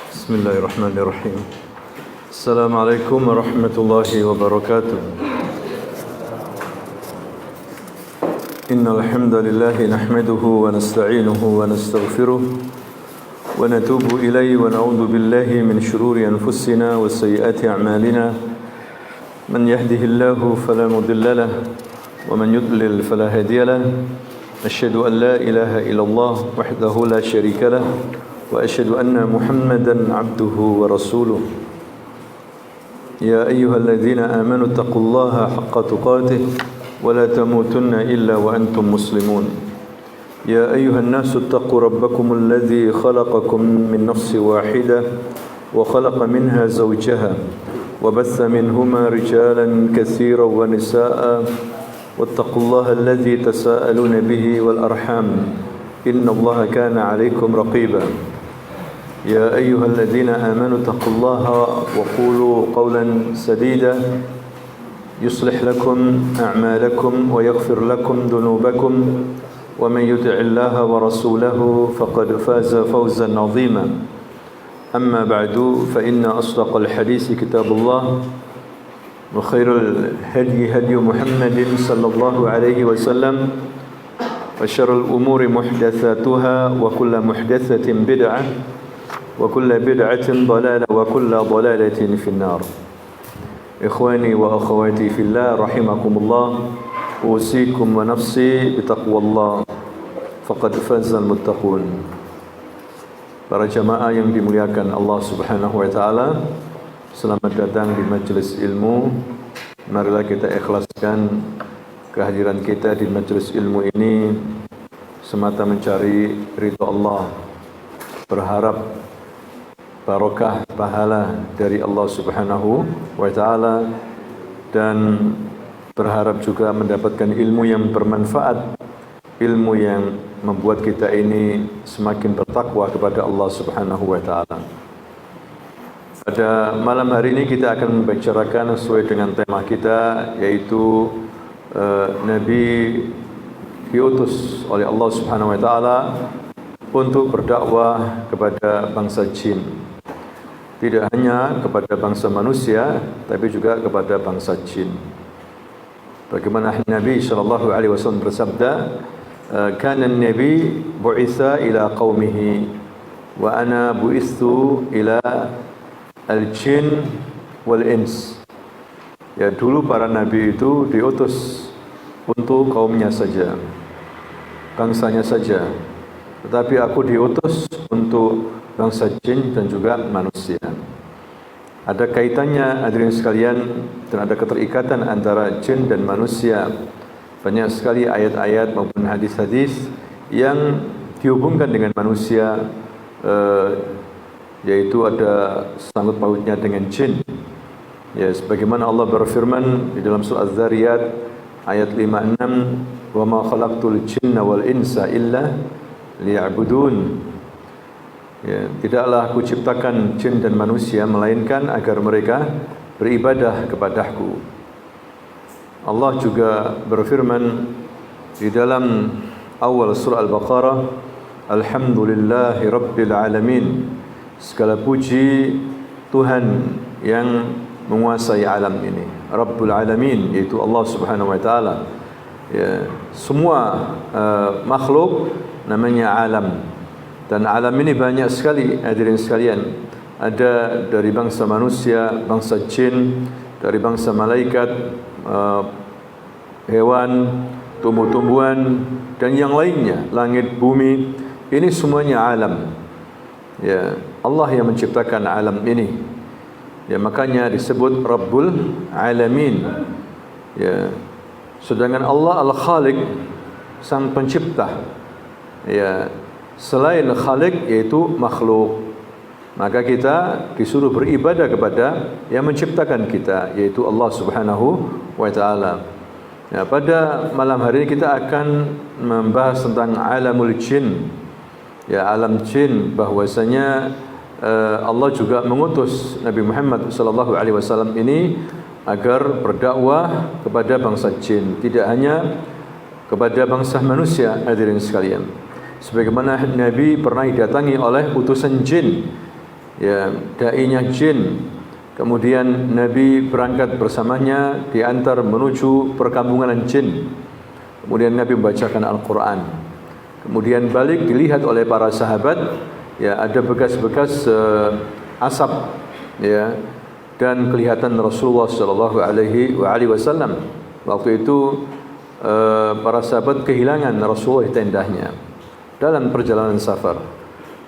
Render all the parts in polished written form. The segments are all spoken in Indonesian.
Bismillahirrahmanirrahim. Assalamualaikum warahmatullahi wabarakatuh. Innal hamdalillah nahmaduhu wa nasta'inuhu wa nastaghfiruh wa natubu ilayhi wa na'udzu billahi min shururi anfusina wa sayyiati a'malina. Man yahdihillahu fala mudilla lahu wa man yudlil fala hadiya lahu. Asyhadu an la ilaha illallah wahdahu la syarika lahu wa asyhadu anna Muhammadan abduhu wa rasuluh. Ya ayyuhalladzina amanu taqullaha haqqa tuqatih wa la tamutunna illa wa antum muslimun. Ya ayyuhan nasu taqu rabbakumul ladzi khalaqakum min nafsin wahidah wa khalaqa minha zawjaha wa batha minhuma rijalan katsiran wa nisaa'a wattaqullaha alladzi tasaaluna bihi wal arham innallaha kana 'alaykum raqiba. يا أيها الذين آمنوا اتقوا الله وقولوا قولا سديدا يصلح لكم أعمالكم ويغفر لكم ذنوبكم ومن يطع الله ورسوله فقد فاز فوزا عظيما. أما بعد فإن أصدق الحديث كتاب الله وخير الهدي هدي محمد صلى الله عليه وسلم وشر الأمور محدثاتها وكل محدثة بدعة وكل بدعة ضلالة وكل ضلالة في النار. إخواني وأخواتي في الله رحمكم الله، أوصيكم ونفسي بتقوى الله فقد فاز المتقون. Para jamaah yang dimuliakan Allah Subhanahu wa taala, selamat datang di majelis ilmu. Marilah kita ikhlaskan kehadiran kita di majelis ilmu ini semata mencari ridha Allah, berharap barokah pahala dari Allah Subhanahu wa taala dan berharap juga mendapatkan ilmu yang bermanfaat, ilmu yang membuat kita ini semakin bertakwa kepada Allah Subhanahu wa taala. Pada malam hari ini kita akan membicarakan sesuai dengan tema kita, yaitu Nabi diutus oleh Allah Subhanahu wa taala untuk berdakwah kepada bangsa jin. Tidak hanya kepada bangsa manusia, tapi juga kepada bangsa jin. Bagaimana Nabi sallallahu alaihi wasallam bersabda, "Kana an-nabi bu'itsa ila qaumihi wa ana bu'itsu ila al-jin wal ins." Ya, dulu para nabi itu diutus untuk kaumnya saja, bangsanya saja. Tetapi aku diutus untuk bangsa jin dan juga manusia. Ada kaitannya hadirin sekalian, dan ada keterikatan antara jin dan manusia. Banyak sekali ayat-ayat maupun hadis-hadis yang dihubungkan dengan manusia, yaitu ada sangkut pautnya dengan jin. Ya, sebagaimana Allah berfirman di dalam surah Az-Zariyat ayat 56, "Wa ma khalaqtul jinna wal insa illa liya'budun." Ya, tidaklah aku ciptakan jin dan manusia melainkan agar mereka beribadah kepadaku. Allah juga berfirman di dalam awal surah Al-Baqarah, "Alhamdulillahi Rabbil Alamin." Segala puji Tuhan yang menguasai alam ini. Rabbul Alamin, yaitu Allah Subhanahu wa taala. Ya, semua makhluk namanya alam. Dan alam ini banyak sekali hadirin sekalian. Ada dari bangsa manusia, bangsa jin, dari bangsa malaikat, hewan, tumbuh-tumbuhan dan yang lainnya, langit, bumi. Ini semuanya alam. Ya, Allah yang menciptakan alam ini. Ya, makanya disebut Rabbul Alamin. Ya. Sedangkan Allah Al-Khaliq, sang pencipta. Ya, selain Khaliq yaitu makhluk. Maka kita disuruh beribadah kepada yang menciptakan kita, yaitu Allah Subhanahu wa taala. Ya, pada malam hari ini kita akan membahas tentang alamul jin. Ya, alam jin, bahwasanya Allah juga mengutus Nabi Muhammad sallallahu alaihi wasallam ini agar berdakwah kepada bangsa jin, tidak hanya kepada bangsa manusia hadirin sekalian. Sebagaimana Nabi pernah didatangi oleh utusan jin ya, dai-nya jin. Kemudian Nabi berangkat bersamanya diantar menuju perkampungan jin. Kemudian Nabi membacakan Al-Quran. Kemudian balik dilihat oleh para sahabat, ya, ada bekas-bekas asap, ya, dan kelihatan Rasulullah sallallahu alaihi wasallam. Waktu itu para sahabat kehilangan Rasulullah di tendanya dalam perjalanan safar.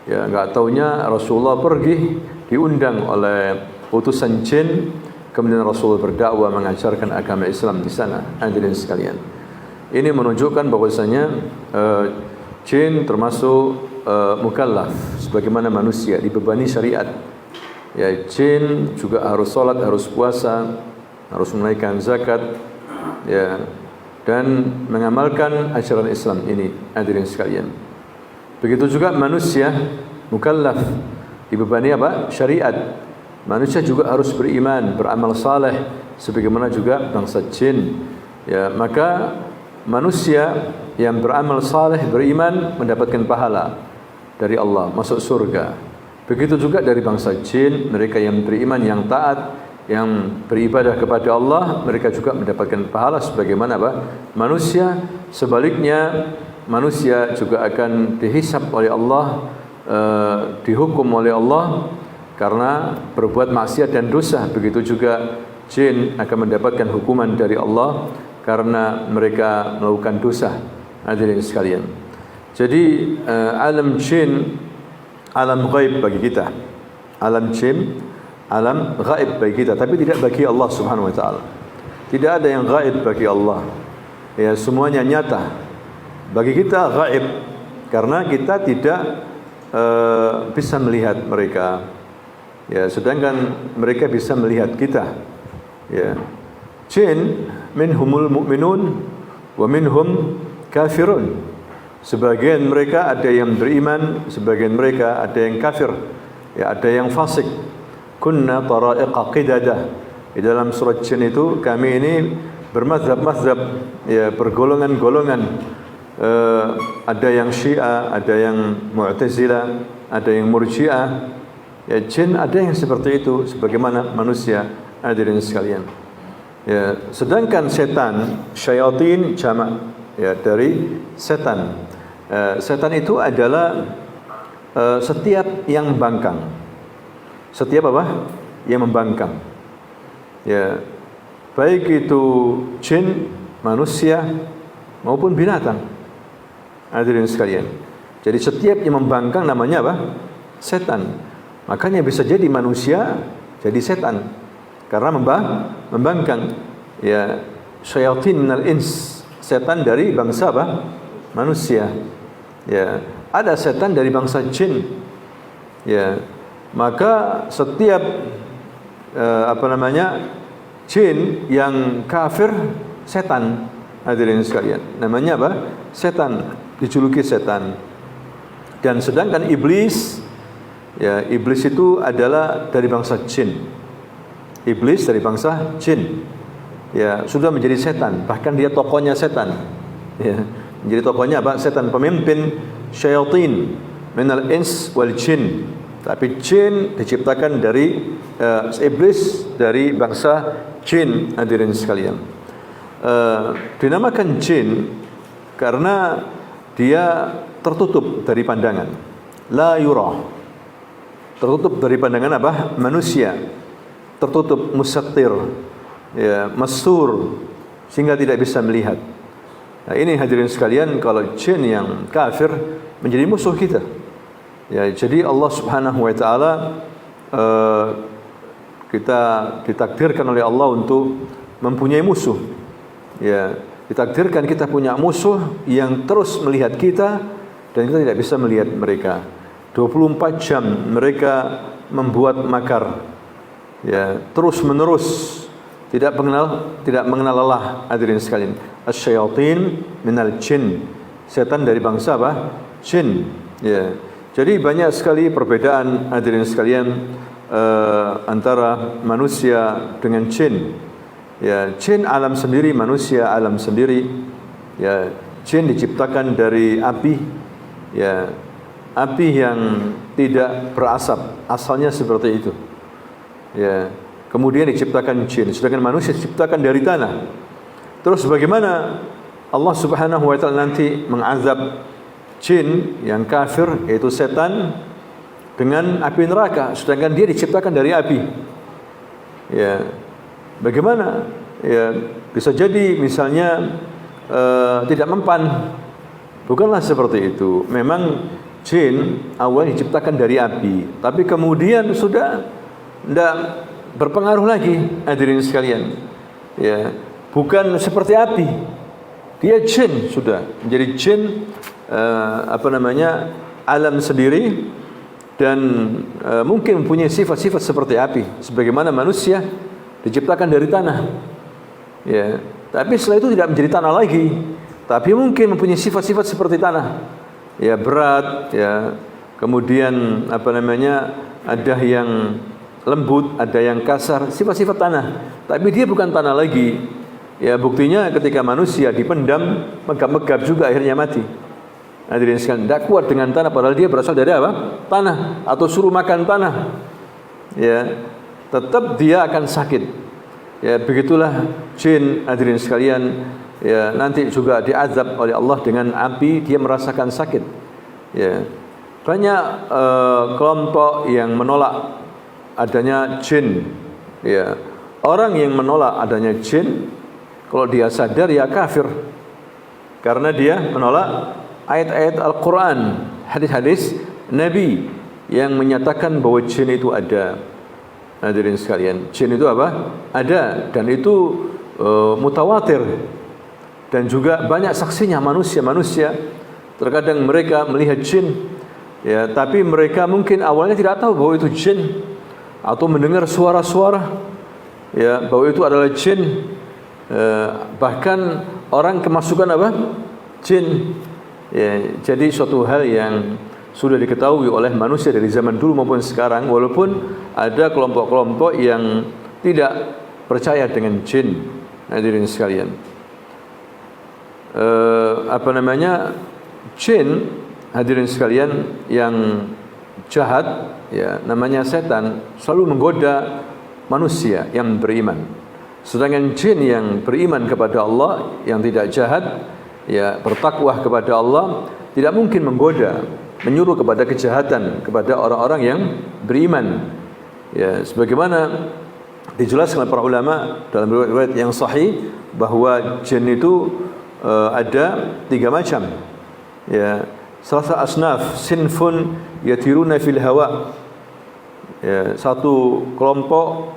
Ya, enggak taunya Rasulullah pergi diundang oleh utusan jin, kemudian Rasulullah berdakwah mengajarkan agama Islam di sana. Hadirin sekalian, ini menunjukkan bahwasanya jin termasuk mukallaf sebagaimana manusia, dibebani syariat. Ya, jin juga harus salat, harus puasa, harus menunaikan zakat, ya, dan mengamalkan ajaran Islam ini. Hadirin sekalian, begitu juga manusia mukallaf, dibebani apa? Syariat. Manusia juga harus beriman, beramal saleh sebagaimana juga bangsa jin. Ya, maka manusia yang beramal saleh, beriman, mendapatkan pahala dari Allah, masuk surga. Begitu juga dari bangsa jin, mereka yang beriman, yang taat, yang beribadah kepada Allah, mereka juga mendapatkan pahala sebagaimana apa? Manusia. Sebaliknya, manusia juga akan dihisab oleh Allah, dihukum oleh Allah karena berbuat maksiat dan dosa. Begitu juga jin akan mendapatkan hukuman dari Allah karena mereka melakukan dosa. Hadirin sekalian, jadi alam jin alam ghaib bagi kita. Alam jin alam ghaib bagi kita, tapi tidak bagi Allah Subhanahu wa taala. Tidak ada yang ghaib bagi Allah. Ya, semuanya nyata. Bagi kita ghaib karena kita tidak bisa melihat mereka. Ya, sedangkan mereka bisa melihat kita. Ya. Jin minhumul mu'minun wa minhum kafirun. Sebagian mereka ada yang beriman, sebagian mereka ada yang kafir. Ya, ada yang fasik. Kunna tara'iqa qidadah. Di dalam surat jin itu kami ini bermazhab-mazhab, ya, bergolongan-golongan. Ada yang Syiah, ada yang Mu'tazilah, ada yang Murji'ah. Ya, jin ada yang seperti itu sebagaimana manusia. Hadirin sekalian. Ya, sedangkan setan, syayatin jamak, ya, dari setan. Setan itu adalah setiap yang membangkang. Setiap apa? Yang membangkang. Ya, baik itu jin, manusia maupun binatang. Hadirin sekalian. Jadi setiap yang membangkang namanya apa? Setan. Makanya bisa jadi manusia jadi setan karena membangkang. Ya, syayatin minal ins, setan dari bangsa apa? Manusia. Ya, ada setan dari bangsa jin. Ya, maka setiap jin yang kafir setan. Hadirin sekalian, namanya apa? Setan, dijuluki setan. Dan sedangkan iblis, ya, iblis itu adalah dari bangsa jin. Iblis dari bangsa jin. Ya, sudah menjadi setan, bahkan dia tokohnya setan. Ya, menjadi tokohnya apa? Setan, pemimpin syayatin minal ins wal jin. Tapi jin diciptakan dari iblis dari bangsa jin. Hadirin sekalian, dinamakan jin karena dia tertutup dari pandangan, la yura, tertutup dari pandangan apa? Manusia, tertutup, musattir, ya, mastur, sehingga tidak bisa melihat. Nah, ini hadirin sekalian, kalau jin yang kafir menjadi musuh kita. Ya, jadi Allah Subhanahu wa taala, kita ditakdirkan oleh Allah untuk mempunyai musuh. Ya, ditakdirkan kita punya musuh yang terus melihat kita dan kita tidak bisa melihat mereka. 24 jam mereka membuat makar. Ya, terus menerus, tidak mengenal lelah. Hadirin sekalian, asyayatin minal jin, setan dari bangsa apa? Jin. Ya. Jadi banyak sekali perbedaan, hadirin sekalian, antara manusia dengan jin. Ya, jin alam sendiri, manusia alam sendiri. Ya, jin diciptakan dari api. Ya, api yang tidak berasap, asalnya seperti itu. Ya, kemudian diciptakan jin, sedangkan manusia diciptakan dari tanah. Terus bagaimana Allah Subhanahu wa taala nanti mengazab jin yang kafir, yaitu setan, dengan api neraka, sedangkan dia diciptakan dari api? Ya, bagaimana? Ya, bisa jadi misalnya tidak mempan. Bukanlah seperti itu. Memang jin awalnya diciptakan dari api, tapi kemudian sudah tidak berpengaruh lagi, hadirin sekalian. Ya, bukan seperti api. Dia jin, sudah menjadi jin alam sendiri, dan mungkin mempunyai sifat-sifat seperti api, sebagaimana manusia diciptakan dari tanah. Ya, tapi setelah itu tidak menjadi tanah lagi, tapi mungkin mempunyai sifat-sifat seperti tanah. Ya, berat, ya. Kemudian ada yang lembut, ada yang kasar, sifat-sifat tanah. Tapi dia bukan tanah lagi. Ya, buktinya ketika manusia dipendam, megap-megap juga akhirnya mati. Hadirin sekalian, tidak kuat dengan tanah, padahal dia berasal dari apa? Tanah, atau suruh makan tanah. Ya, tetap dia akan sakit. Ya, begitulah jin, hadirin sekalian. Ya, nanti juga diazab oleh Allah dengan api, dia merasakan sakit. Ya, banyak kelompok yang menolak adanya jin. Ya, orang yang menolak adanya jin, kalau dia sadar ya kafir, karena dia menolak ayat-ayat Al-Quran, hadis-hadis Nabi yang menyatakan bahwa jin itu ada. Hadirin sekalian, jin itu apa? Ada, dan itu mutawatir, dan juga banyak saksinya manusia. Terkadang mereka melihat jin, ya, tapi mereka mungkin awalnya tidak tahu bahwa itu jin, atau mendengar suara-suara, ya, bahwa itu adalah jin. Bahkan orang kemasukan apa? Jin. Ya, jadi suatu hal yang sudah diketahui oleh manusia dari zaman dulu maupun sekarang, walaupun ada kelompok-kelompok yang tidak percaya dengan jin. Hadirin sekalian, jin, hadirin sekalian, yang jahat, ya, namanya setan, selalu menggoda manusia yang beriman. Sedangkan jin yang beriman kepada Allah, yang tidak jahat, ya, bertakwa kepada Allah, tidak mungkin menggoda, menyuruh kepada kejahatan kepada orang-orang yang beriman. Ya, sebagaimana dijelaskan oleh para ulama dalam riwayat yang sahih bahwa jin itu ada 3 macam. Ya, salasa asnaf, sinfun yatiruna fil hawa. Ya, satu kelompok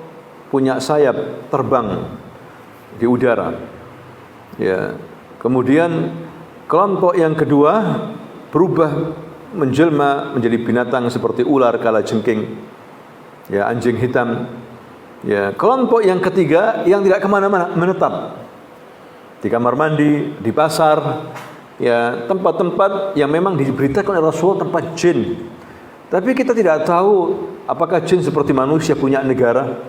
punya sayap terbang di udara. Ya, kemudian kelompok yang kedua berubah menjelma menjadi binatang seperti ular, kalajengking, ya, anjing hitam. Ya, kelompok yang ketiga yang tidak kemana-mana, menetap di kamar mandi, di pasar, ya, tempat-tempat yang memang diberitakan oleh Rasulullah tempat jin. Tapi kita tidak tahu apakah jin seperti manusia punya negara,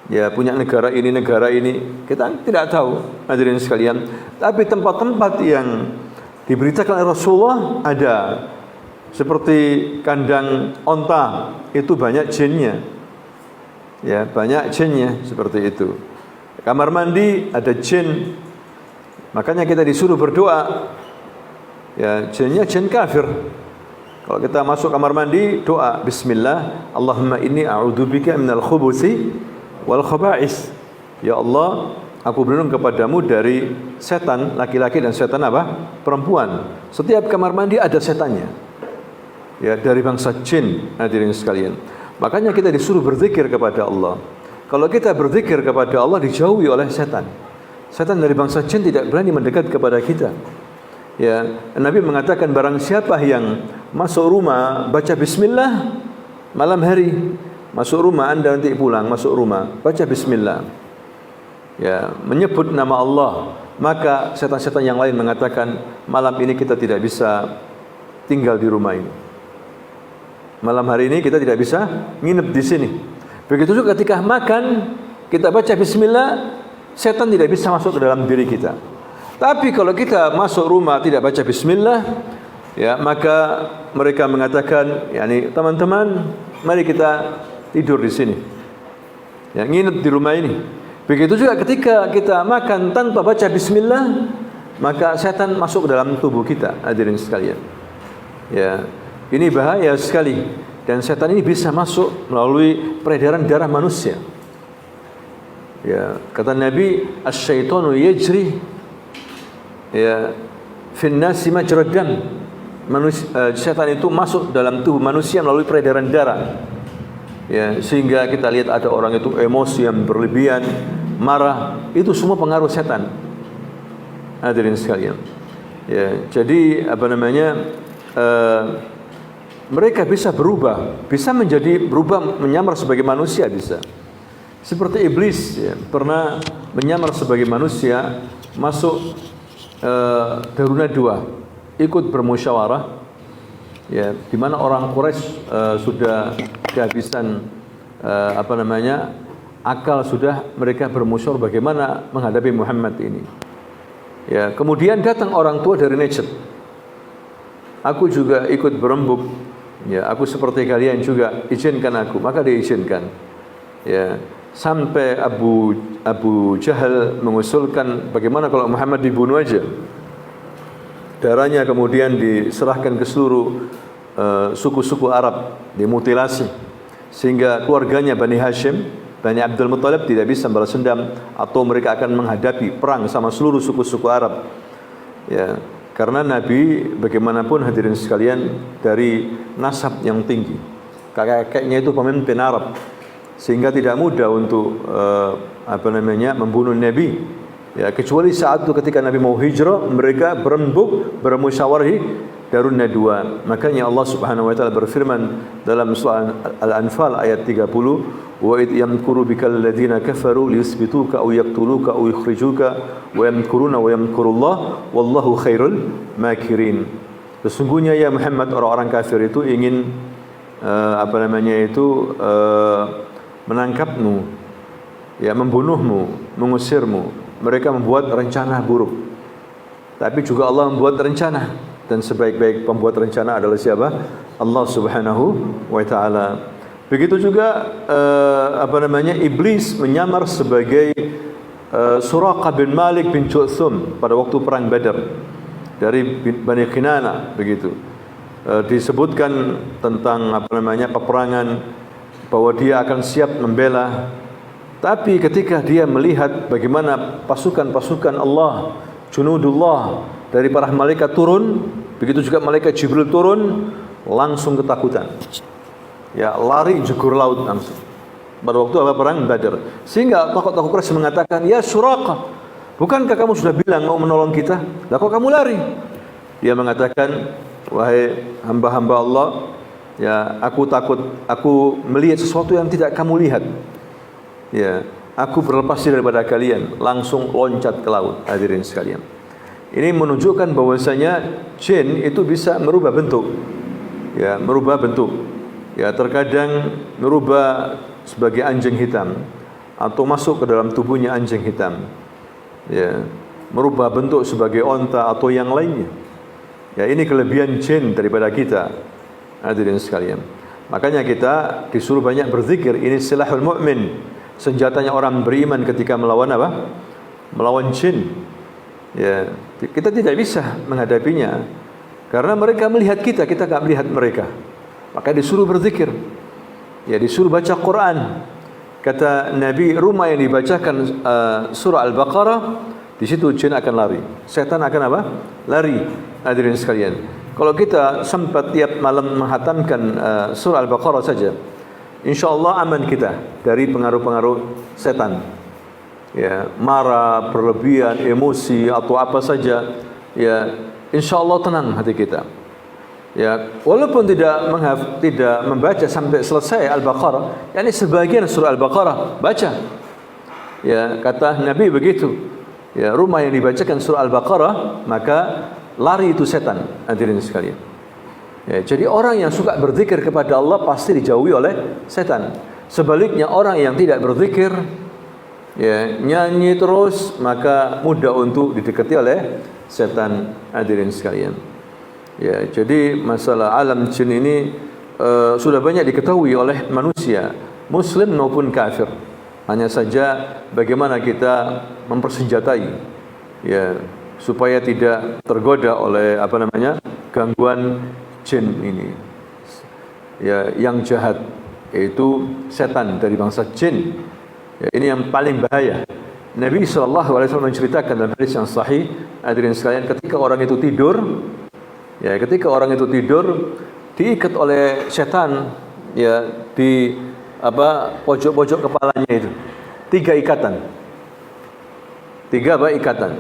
ya, punya negara ini, kita tidak tahu, hadirin sekalian. Tapi tempat-tempat yang diberitakan oleh Rasulullah ada, seperti kandang onta, itu banyak jinnya. Ya, banyak jinnya seperti itu. Kamar mandi ada jin. Makanya kita disuruh berdoa. Ya, jinnya jin kafir. Kalau kita masuk kamar mandi, doa bismillah, Allahumma inni a'udzubika minal khubuthi wal khaba'is. Ya Allah, aku berlindung kepadamu dari setan laki-laki dan setan apa? Perempuan. Setiap kamar mandi ada setannya. Ya, dari bangsa jin, hadirin sekalian. Makanya kita disuruh berzikir kepada Allah. Kalau kita berzikir kepada Allah, dijauhi oleh setan. Setan dari bangsa jin tidak berani mendekat kepada kita. Ya, Nabi mengatakan barang siapa yang masuk rumah baca bismillah malam hari, masuk rumah, Anda nanti pulang masuk rumah baca bismillah, ya, menyebut nama Allah, maka setan-setan yang lain mengatakan malam ini kita tidak bisa tinggal di rumah ini. Malam hari ini kita tidak bisa nginep di sini. Begitu juga ketika makan, kita baca bismillah, setan tidak bisa masuk ke dalam diri kita. Tapi kalau kita masuk rumah tidak baca bismillah, Ya, maka mereka mengatakan, yakni teman-teman, mari kita tidur di sini. Ya, nginep di rumah ini. Begitu juga ketika kita makan tanpa baca bismillah, maka setan masuk ke dalam tubuh kita, hadirin sekalian. Ya, ini bahaya sekali, dan setan ini bisa masuk melalui peredaran darah manusia. Ya, kata Nabi, asy-syaitanu yajri ya fin nasi majrad dam. Setan itu masuk dalam tubuh manusia melalui peredaran darah. Ya, sehingga kita lihat ada orang itu emosi yang berlebihan, marah, itu semua pengaruh setan. Hadirin sekalian. Ya, jadi mereka bisa berubah, bisa berubah menyamar sebagai manusia bisa. Seperti iblis ya, pernah menyamar sebagai manusia, masuk Daruna 2, ikut bermusyawarah ya, di mana orang Quraisy sudah kehabisan akal, sudah mereka bermusyawarah bagaimana menghadapi Muhammad ini. Ya, kemudian datang orang tua dari Najd. Aku juga ikut berembuk. Ya, aku seperti kalian juga, izinkan aku. Maka diizinkan. Ya, sampai Abu Jahal mengusulkan bagaimana kalau Muhammad dibunuh aja. Darahnya kemudian diserahkan ke seluruh suku-suku Arab, dimutilasi, sehingga keluarganya Bani Hashim, Bani Abdul Muttalib tidak bisa balas dendam, atau mereka akan menghadapi perang sama seluruh suku-suku Arab. Ya, karena Nabi bagaimanapun hadirin sekalian dari nasab yang tinggi, kakeknya itu pemimpin Arab, sehingga tidak mudah untuk membunuh Nabi. Ya, kecuali saat itu ketika Nabi mau hijrah, mereka berembuk, bermusyawarah Daruna 2. Makanya Allah Subhanahu wa taala berfirman dalam surah Al-Anfal ayat 30, "Wa id yamkuru bikal ladzina kafaru liyuthbituka aw yaqtuluka aw yukhrijuka wa yamkuruna wa yamkurullah wallahu khairul makirin." Sesungguhnya ya Muhammad, orang-orang kafir itu ingin menangkapmu, ya, membunuhmu, mengusirmu. Mereka membuat rencana buruk. Tapi juga Allah membuat rencana, dan sebaik-baik pembuat rencana adalah siapa? Allah Subhanahu wa taala. Begitu juga iblis menyamar sebagai Suraqah bin Malik bin Ju'thum pada waktu perang Badar dari Bani Kinana, begitu. Disebutkan tentang peperangan bahwa dia akan siap membela. Tapi ketika dia melihat bagaimana pasukan-pasukan Allah, junudullah dari para malaikat turun, begitu juga malaikat Jibril turun, langsung ketakutan. Ya, lari jegur laut langsung. Pada waktu perang Badar. Sehingga tokoh-tokoh Quraisy mengatakan, "Ya Suraqah, bukankah kamu sudah bilang mau menolong kita? Lah kok kamu lari?" Dia mengatakan, "Wahai hamba-hamba Allah, ya, aku takut, aku melihat sesuatu yang tidak kamu lihat. Ya, aku berlepas diri daripada kalian," langsung loncat ke laut. Hadirin sekalian, ini menunjukkan bahwasanya jin itu bisa merubah bentuk. Ya, merubah bentuk. Ya, terkadang merubah sebagai anjing hitam atau masuk ke dalam tubuhnya anjing hitam. Ya, merubah bentuk sebagai onta atau yang lainnya. Ya, ini kelebihan jin daripada kita. Hadirin sekalian, makanya kita disuruh banyak berzikir. Ini silahul mu'min. Senjatanya orang beriman ketika melawan melawan jin. Ya, kita tidak bisa menghadapinya karena mereka melihat kita tidak melihat mereka. Maka disuruh berzikir. Ya, disuruh baca Quran. Kata Nabi, rumah yang dibacakan surah Al-Baqarah, di situ jin akan lari, setan akan lari. Hadirin sekalian, kalau kita sempat tiap malam menghatamkan surah Al-Baqarah saja, insyaallah aman kita dari pengaruh-pengaruh setan. Ya, marah, berlebihan, emosi atau apa saja, ya, insyaallah tenang hati kita. Ya, walaupun tidak membaca sampai selesai Al-Baqarah, yakni sebagian surah Al-Baqarah baca. Ya, kata Nabi begitu. Ya, rumah yang dibacakan surah Al-Baqarah, maka lari itu setan. Hadirin sekalian. Ya, jadi orang yang suka berzikir kepada Allah pasti dijauhi oleh setan. Sebaliknya orang yang tidak berzikir, ya, nyanyi terus, maka mudah untuk didekati oleh setan. Hadirin sekalian. Ya, jadi masalah alam jin ini sudah banyak diketahui oleh manusia, muslim maupun kafir. Hanya saja bagaimana kita mempersenjatai, ya, supaya tidak tergoda oleh gangguan jin ini, ya, yang jahat, yaitu setan dari bangsa jin. Ya, ini yang paling bahaya. Nabi SAW menceritakan dalam hadis yang sahih, hadirin sekalian, ketika orang itu tidur, diikat oleh setan, ya, di pojok-pojok kepalanya itu, 3 ikatan.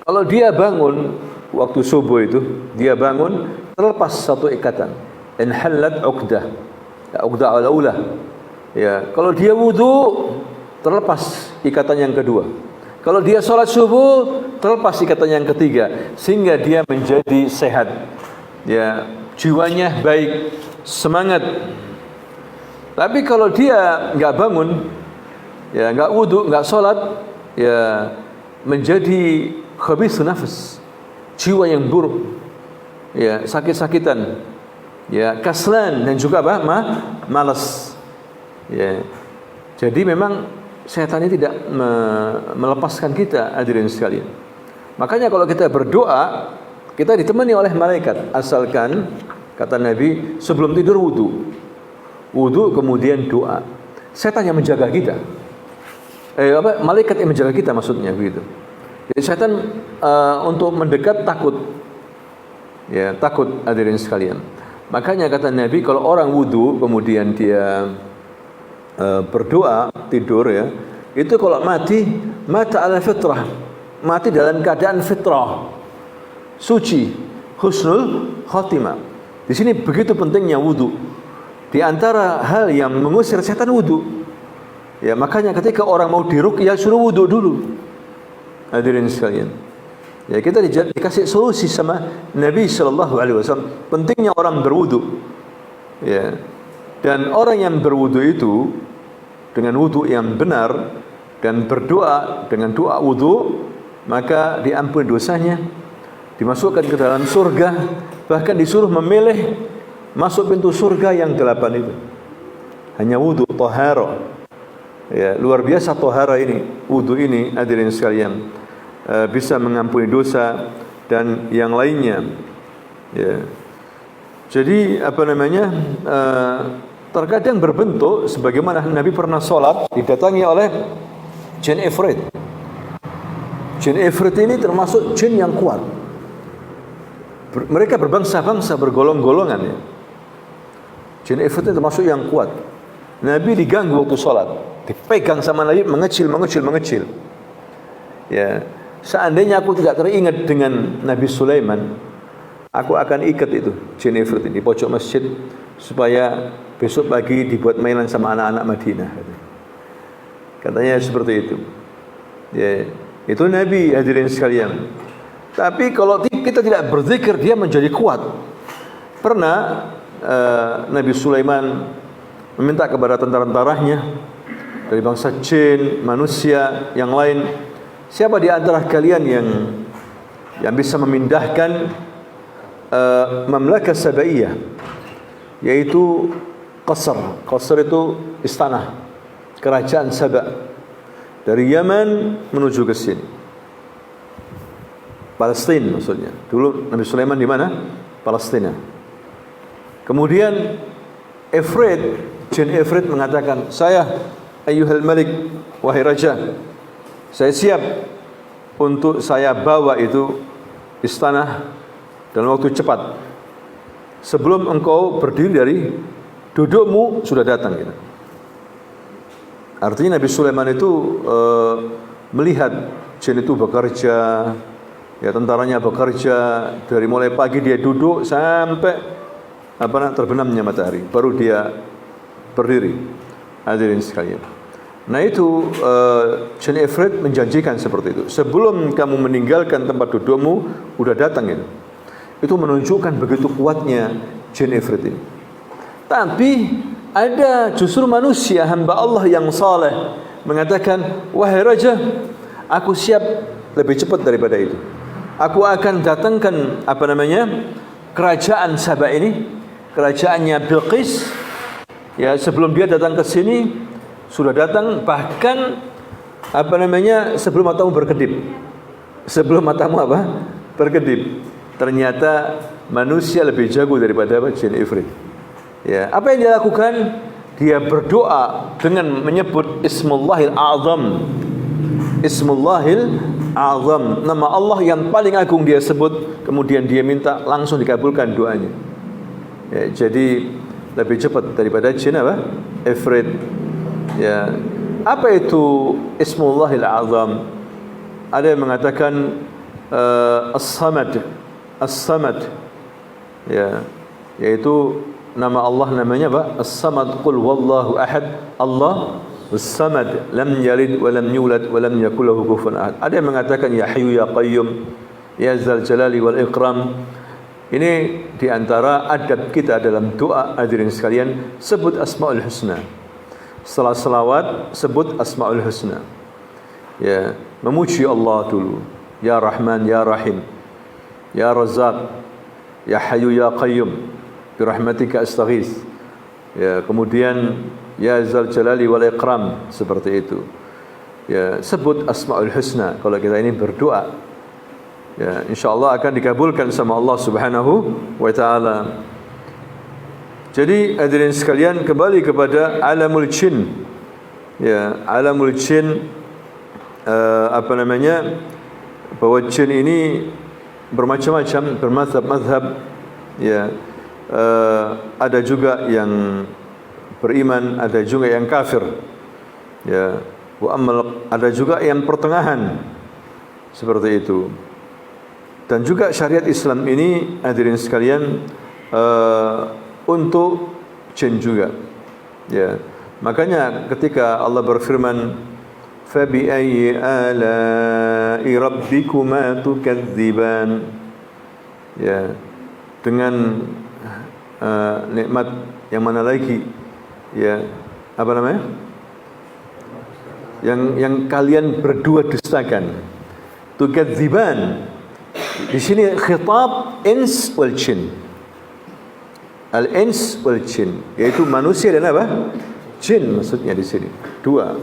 Kalau dia bangun waktu subuh itu, dia bangun terlepas 1 ikatan. Inhallat uqdah, uqdah al-ula. Ya, kalau dia wudu terlepas ikatan yang kedua. Kalau dia sholat subuh terlepas ikatan yang ketiga, sehingga dia menjadi sehat. Ya, jiwanya baik, semangat. Tapi kalau dia enggak bangun, ya, enggak wudu, enggak sholat, ya, menjadi khabithun nafas, jiwa yang buruk, ya, sakit-sakitan, ya, kaslan, dan juga malas. Ya, jadi memang setan ini tidak melepaskan kita, hadirin sekalian. Makanya kalau kita berdoa, kita ditemani oleh malaikat, asalkan kata Nabi sebelum tidur wudu kemudian doa. Setan yang menjaga kita, malaikat yang menjaga kita, maksudnya begitu. Jadi setan untuk mendekat takut, ya, takut, hadirin sekalian. Makanya kata Nabi, kalau orang wudu kemudian dia berdoa tidur, ya, itu kalau mata ala fitrah, mati dalam keadaan fitrah, suci, husnul khotimah. Di sini begitu pentingnya wudu. Di antara hal yang mengusir setan wudu. Ya, makanya ketika orang mau diruqyah suruh wudu dulu. Hadirin sekalian. Ya, kita dikasih solusi sama Nabi sallallahu alaihi wasallam pentingnya orang berwudu. Ya. Dan orang yang berwudu itu dengan wudu yang benar dan berdoa dengan doa wudu, maka diampuni dosanya, dimasukkan ke dalam surga, bahkan disuruh memilih masuk pintu surga yang 8 itu. Hanya wudu, tahara. Ya, luar biasa tahara ini, wudu ini, hadirin sekalian, bisa mengampuni dosa dan yang lainnya. Ya. Jadi terkadang berbentuk sebagaimana Nabi pernah sholat didatangi oleh jin ifrit. Jin ifrit ini termasuk jin yang kuat. Mereka berbangsa-bangsa, bergolong-golongan, ya. Jin ifrit itu termasuk yang kuat. Nabi diganggu waktu sholat, dipegang sama Nabi, mengecil. Ya, seandainya aku tidak teringat dengan Nabi Sulaiman, aku akan ikat itu jin ifrit ini di pojok masjid supaya besok pagi dibuat mainan sama anak-anak Madinah. Katanya seperti itu. Ya, itu Nabi, hadirin sekalian. Tapi kalau kita tidak berzikir, dia menjadi kuat. Pernah Nabi Sulaiman meminta kepada tentara-tentaranya dari bangsa jin, manusia, yang lain, siapa di antara kalian yang bisa memindahkan Mamlakah Sabaiyah, yaitu Qasr itu istana kerajaan Sabah, dari Yaman menuju ke sini, Palestina maksudnya. Dulu Nabi Sulaiman di mana? Palestina. Kemudian jin Ifrit mengatakan, saya ayyuhal malik, wahai raja, saya siap untuk saya bawa itu istana dalam waktu cepat, sebelum engkau berdiri dari dudukmu sudah datang, gitu. Artinya Nabi Sulaiman itu melihat jin itu bekerja, ya, tentaranya bekerja dari mulai pagi dia duduk sampai terbenamnya matahari, baru dia berdiri, hadirin sekalian. Nah itu jin Ifrit menjanjikan seperti itu, sebelum kamu meninggalkan tempat dudukmu udah datang, gitu. Itu menunjukkan begitu kuatnya jin Ifrit ini. Tapi ada justru manusia, hamba Allah yang saleh, mengatakan, wahai raja, aku siap lebih cepat daripada itu. Aku akan datangkan kerajaan Sabah ini, kerajaannya Bilqis, ya sebelum dia datang ke sini sudah datang, bahkan sebelum matamu berkedip. Sebelum matamu berkedip. Ternyata manusia lebih jago daripada jin ifrit. Ya, apa yang dia lakukan? Dia berdoa dengan menyebut Ismullahil A'zam. Ismullahil A'zam, nama Allah yang paling agung dia sebut, kemudian dia minta langsung dikabulkan doanya. Ya, jadi lebih cepat daripada jin ifrit. Ya, apa itu Ismullahil A'zam? Ada yang mengatakan As-Samad. As-Samad, ya, yaitu nama Allah, namanya As-Samad. Qul wallahu ahad, Allah As-Samad, lam yalid wa lam yulad wa lam yakul lahu kufuwan ahad. Ada yang mengatakan ya Hayyu ya Qayyum, ya Dzal Jalali wal Ikram. Ini diantara adab kita dalam doa. Hadirin sekalian, sebut Asmaul Husna. Setelah salawat sebut Asmaul Husna. Ya, memuji Allah dulu. Ya Rahman, Ya Rahim, Ya Razzaq, Ya Hayyu Ya Qayyum, bi rahmatika astaghits. Ya, kemudian Ya Dzal Jalali wal Ikram, seperti itu. Ya, sebut Asmaul Husna kalau kita ini berdoa. Ya, insyaallah akan dikabulkan sama Allah Subhanahu wa taala. Jadi hadirin sekalian, kembali kepada alamul jin. Ya, alamul jin, bahwa jin ini bermacam-macam, bermazhab-mazhab. Ya, ada juga yang beriman, ada juga yang kafir. Ya, ada juga yang pertengahan, seperti itu. Dan juga syariat Islam ini, hadirin sekalian, untuk jin juga. Ya, makanya ketika Allah berfirman, فَبِأَيِّ آلَاءِ رَبِّكُمَا تُكَذِّبَانِ, ya, dengan nikmat yang mana lagi, ya, yang kalian berdua dustakan. Tukadziban, di sini khitab ins wal jin. Al-ins wal jin, yaitu manusia dan jin, maksudnya di sini dua.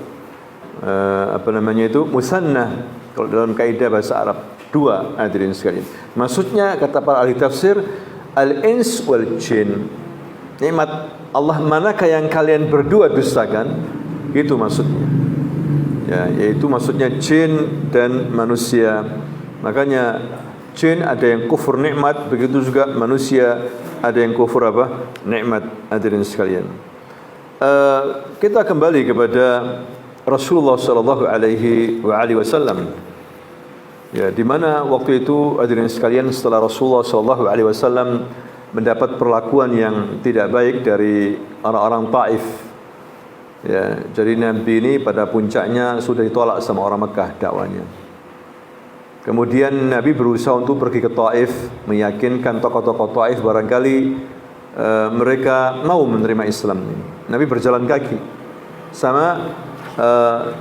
Itu musanna kalau dalam kaidah bahasa Arab, dua, hadirin sekalian. Maksudnya kata para ahli tafsir, al-ins wal jin, nikmat Allah manakah yang kalian berdua dustakan, itu maksudnya. Ya, yaitu maksudnya jin dan manusia. Makanya jin ada yang kufur nikmat, begitu juga manusia ada yang kufur nikmat, hadirin sekalian. Kita kembali kepada Rasulullah sallallahu alaihi wasallam. Ya, di mana waktu itu, hadirin sekalian, setelah Rasulullah sallallahu alaihi wasallam mendapat perlakuan yang tidak baik dari orang-orang Taif. Ya, jadi Nabi ini pada puncaknya sudah ditolak sama orang Mekah dakwanya. Kemudian Nabi berusaha untuk pergi ke Taif, meyakinkan tokoh-tokoh Taif barangkali mereka mau menerima Islam. Nabi berjalan kaki sama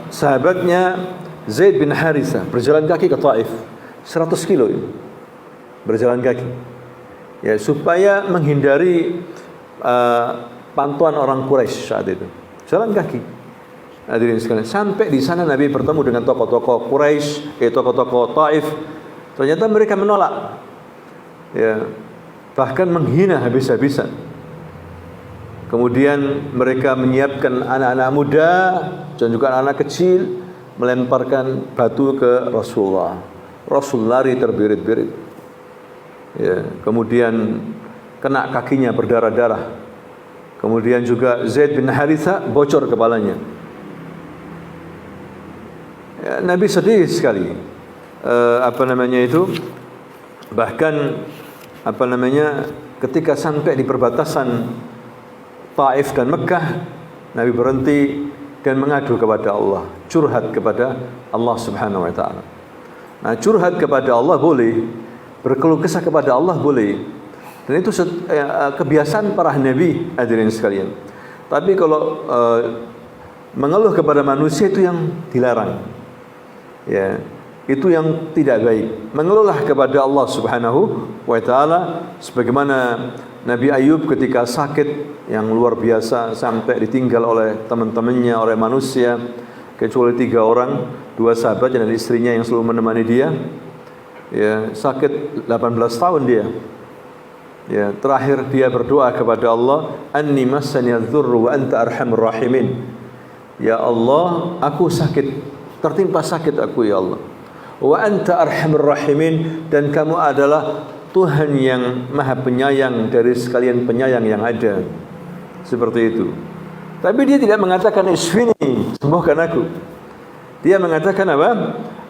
sahabatnya Zaid bin Harithah, berjalan kaki ke Taif 100 kilo itu, berjalan kaki, ya, supaya menghindari pantauan orang Quraisy saat itu. Jalan kaki, hadirin sekalian. Sampai di sana Nabi bertemu dengan tokoh-tokoh Quraisy, tokoh-tokoh Taif. Ternyata mereka menolak, ya, bahkan menghina habis-habisan. Kemudian mereka menyiapkan anak-anak muda dan juga anak-anak kecil, melemparkan batu ke Rasulullah. Rasul lari terbirit-birit. Ya, kemudian kena kakinya berdarah-darah. Kemudian juga Zaid bin Harithah bocor kepalanya. Ya, Nabi sedih sekali. Bahkan ketika sampai di perbatasan Taif dan Mekah, Nabi berhenti dan mengadu kepada Allah, curhat kepada Allah Subhanahu wa taala. Nah, curhat kepada Allah boleh, berkeluh kesah kepada Allah boleh. Dan itu kebiasaan para nabi, hadirin sekalian. Tapi kalau mengeluh kepada manusia itu yang dilarang. Ya. itu yang tidak baik. Mengeluhlah kepada Allah Subhanahu wa taala sebagaimana Nabi Ayub ketika sakit yang luar biasa sampai ditinggal oleh teman-temannya, oleh manusia kecuali 3 orang, 2 sahabat dan istrinya yang selalu menemani dia. Ya, sakit 18 tahun dia. Ya, terakhir dia berdoa kepada Allah, "Anni massaniyadh-dhurru wa anta arhamur rahimin." Ya Allah, aku sakit, tertimpa sakit aku ya Allah. Wa anta arhamur rahimin, dan kamu adalah Tuhan yang maha penyayang dari sekalian penyayang yang ada. Seperti itu. Tapi dia tidak mengatakan isfini, sembuhkan aku. Dia mengatakan apa?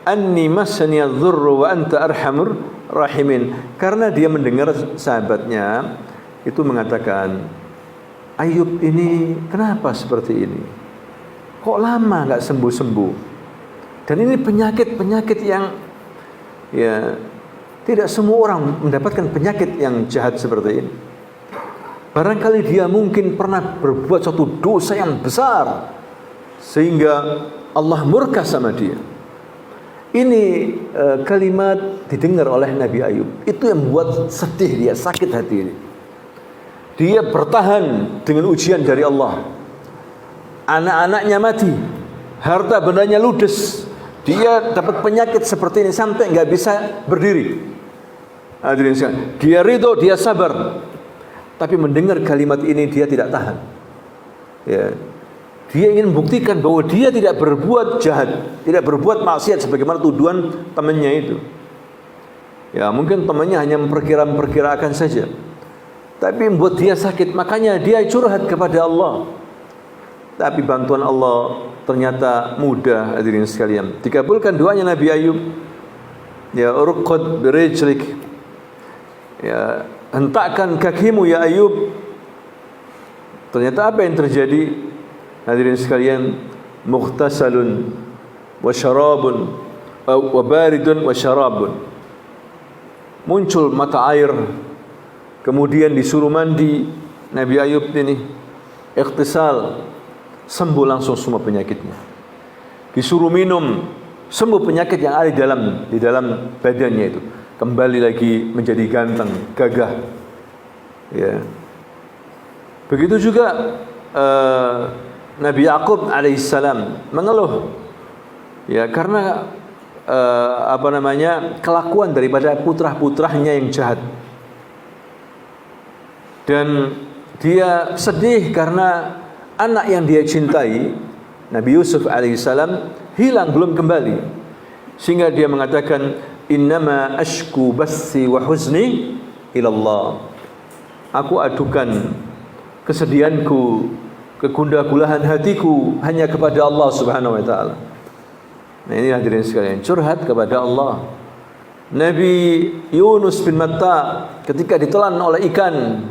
Anni massaniyadh-dhurru wa anta arhamur rahimin. Karena dia mendengar sahabatnya itu mengatakan, Ayub ini kenapa seperti ini? Kok lama nggak sembuh-sembuh? Dan ini penyakit-penyakit yang ya tidak semua orang mendapatkan penyakit yang jahat seperti ini. Barangkali dia mungkin pernah berbuat suatu dosa yang besar sehingga Allah murka sama dia. Ini kalimat didengar oleh Nabi Ayub. Itu yang membuat sedih dia, sakit hati ini. Dia bertahan dengan ujian dari Allah. Anak-anaknya mati, harta bendanya ludes. Dia dapat penyakit seperti ini sampai nggak bisa berdiri. Dia ridho, dia sabar. Tapi mendengar kalimat ini dia tidak tahan. Ya. Dia ingin membuktikan bahwa dia tidak berbuat jahat, tidak berbuat maksiat sebagaimana tuduhan temannya itu. Ya, mungkin temannya hanya memperkirakan saja. Tapi membuat dia sakit, makanya dia curhat kepada Allah. Tapi bantuan Allah ternyata mudah, hadirin sekalian. Dikabulkan doanya Nabi Ayub. Ya, urqud birijlik. Ya, hentakkan kakimu ya Ayub. Ternyata apa yang terjadi? Hadirin sekalian, mughtasalun wa syarabun wa baridun wa syarabun. Muncul mata air, kemudian disuruh mandi. Nabi Ayub ini ikhtisal, sembuh langsung semua penyakitnya. Disuruh minum, sembuh penyakit yang ada di dalam badannya itu. Kembali lagi menjadi ganteng, gagah. Ya. Begitu juga Nabi Yaqub alaihissalam mengeluh, ya karena kelakuan daripada putra-putranya yang jahat, dan dia sedih karena anak yang dia cintai, Nabi Yusuf alaihissalam, hilang belum kembali, sehingga dia mengatakan, innama ashku bathi wa huzni ilallah. Aku adukan kesedihanku, kegundah-gulahan hatiku hanya kepada Allah Subhanahu wa taala. Nah, ini hadirin sekalian, curhat kepada Allah. Nabi Yunus bin Matta ketika ditelan oleh ikan,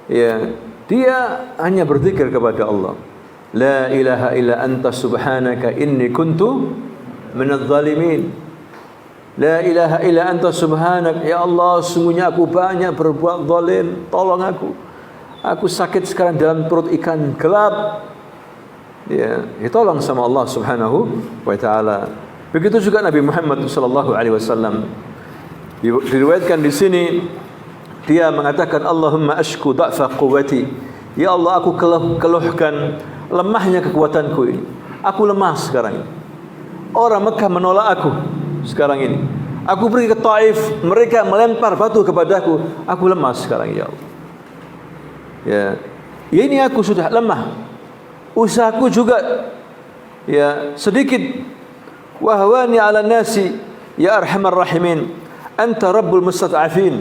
ya, dia hanya berzikir kepada Allah. La ilaha illa anta subhanaka inni kuntu minadh dhalimin. La ilaha illa anta subhanak, ya Allah, sungguhnya aku banyak berbuat zalim, tolong aku. Aku sakit sekarang dalam perut ikan gelap. Ya, ditolong sama Allah Subhanahu wa taala. Begitu juga Nabi Muhammad sallallahu alaihi wasallam. Diriwayatkan di sini dia mengatakan, Allahumma ashku dha'fa quwwati. Ya Allah, aku keluhkan lemahnya kekuatanku ini. Aku lemah sekarang. Orang Mekah menolak aku sekarang ini. Aku pergi ke Taif, mereka melempar batu kepadaku. Aku lemah sekarang ya Allah. Ya, ini aku sudah lemah. Usahaku juga ya sedikit. Wahwani ala nasi ya arhamar rahimin. Anta rabbul mustad'afin.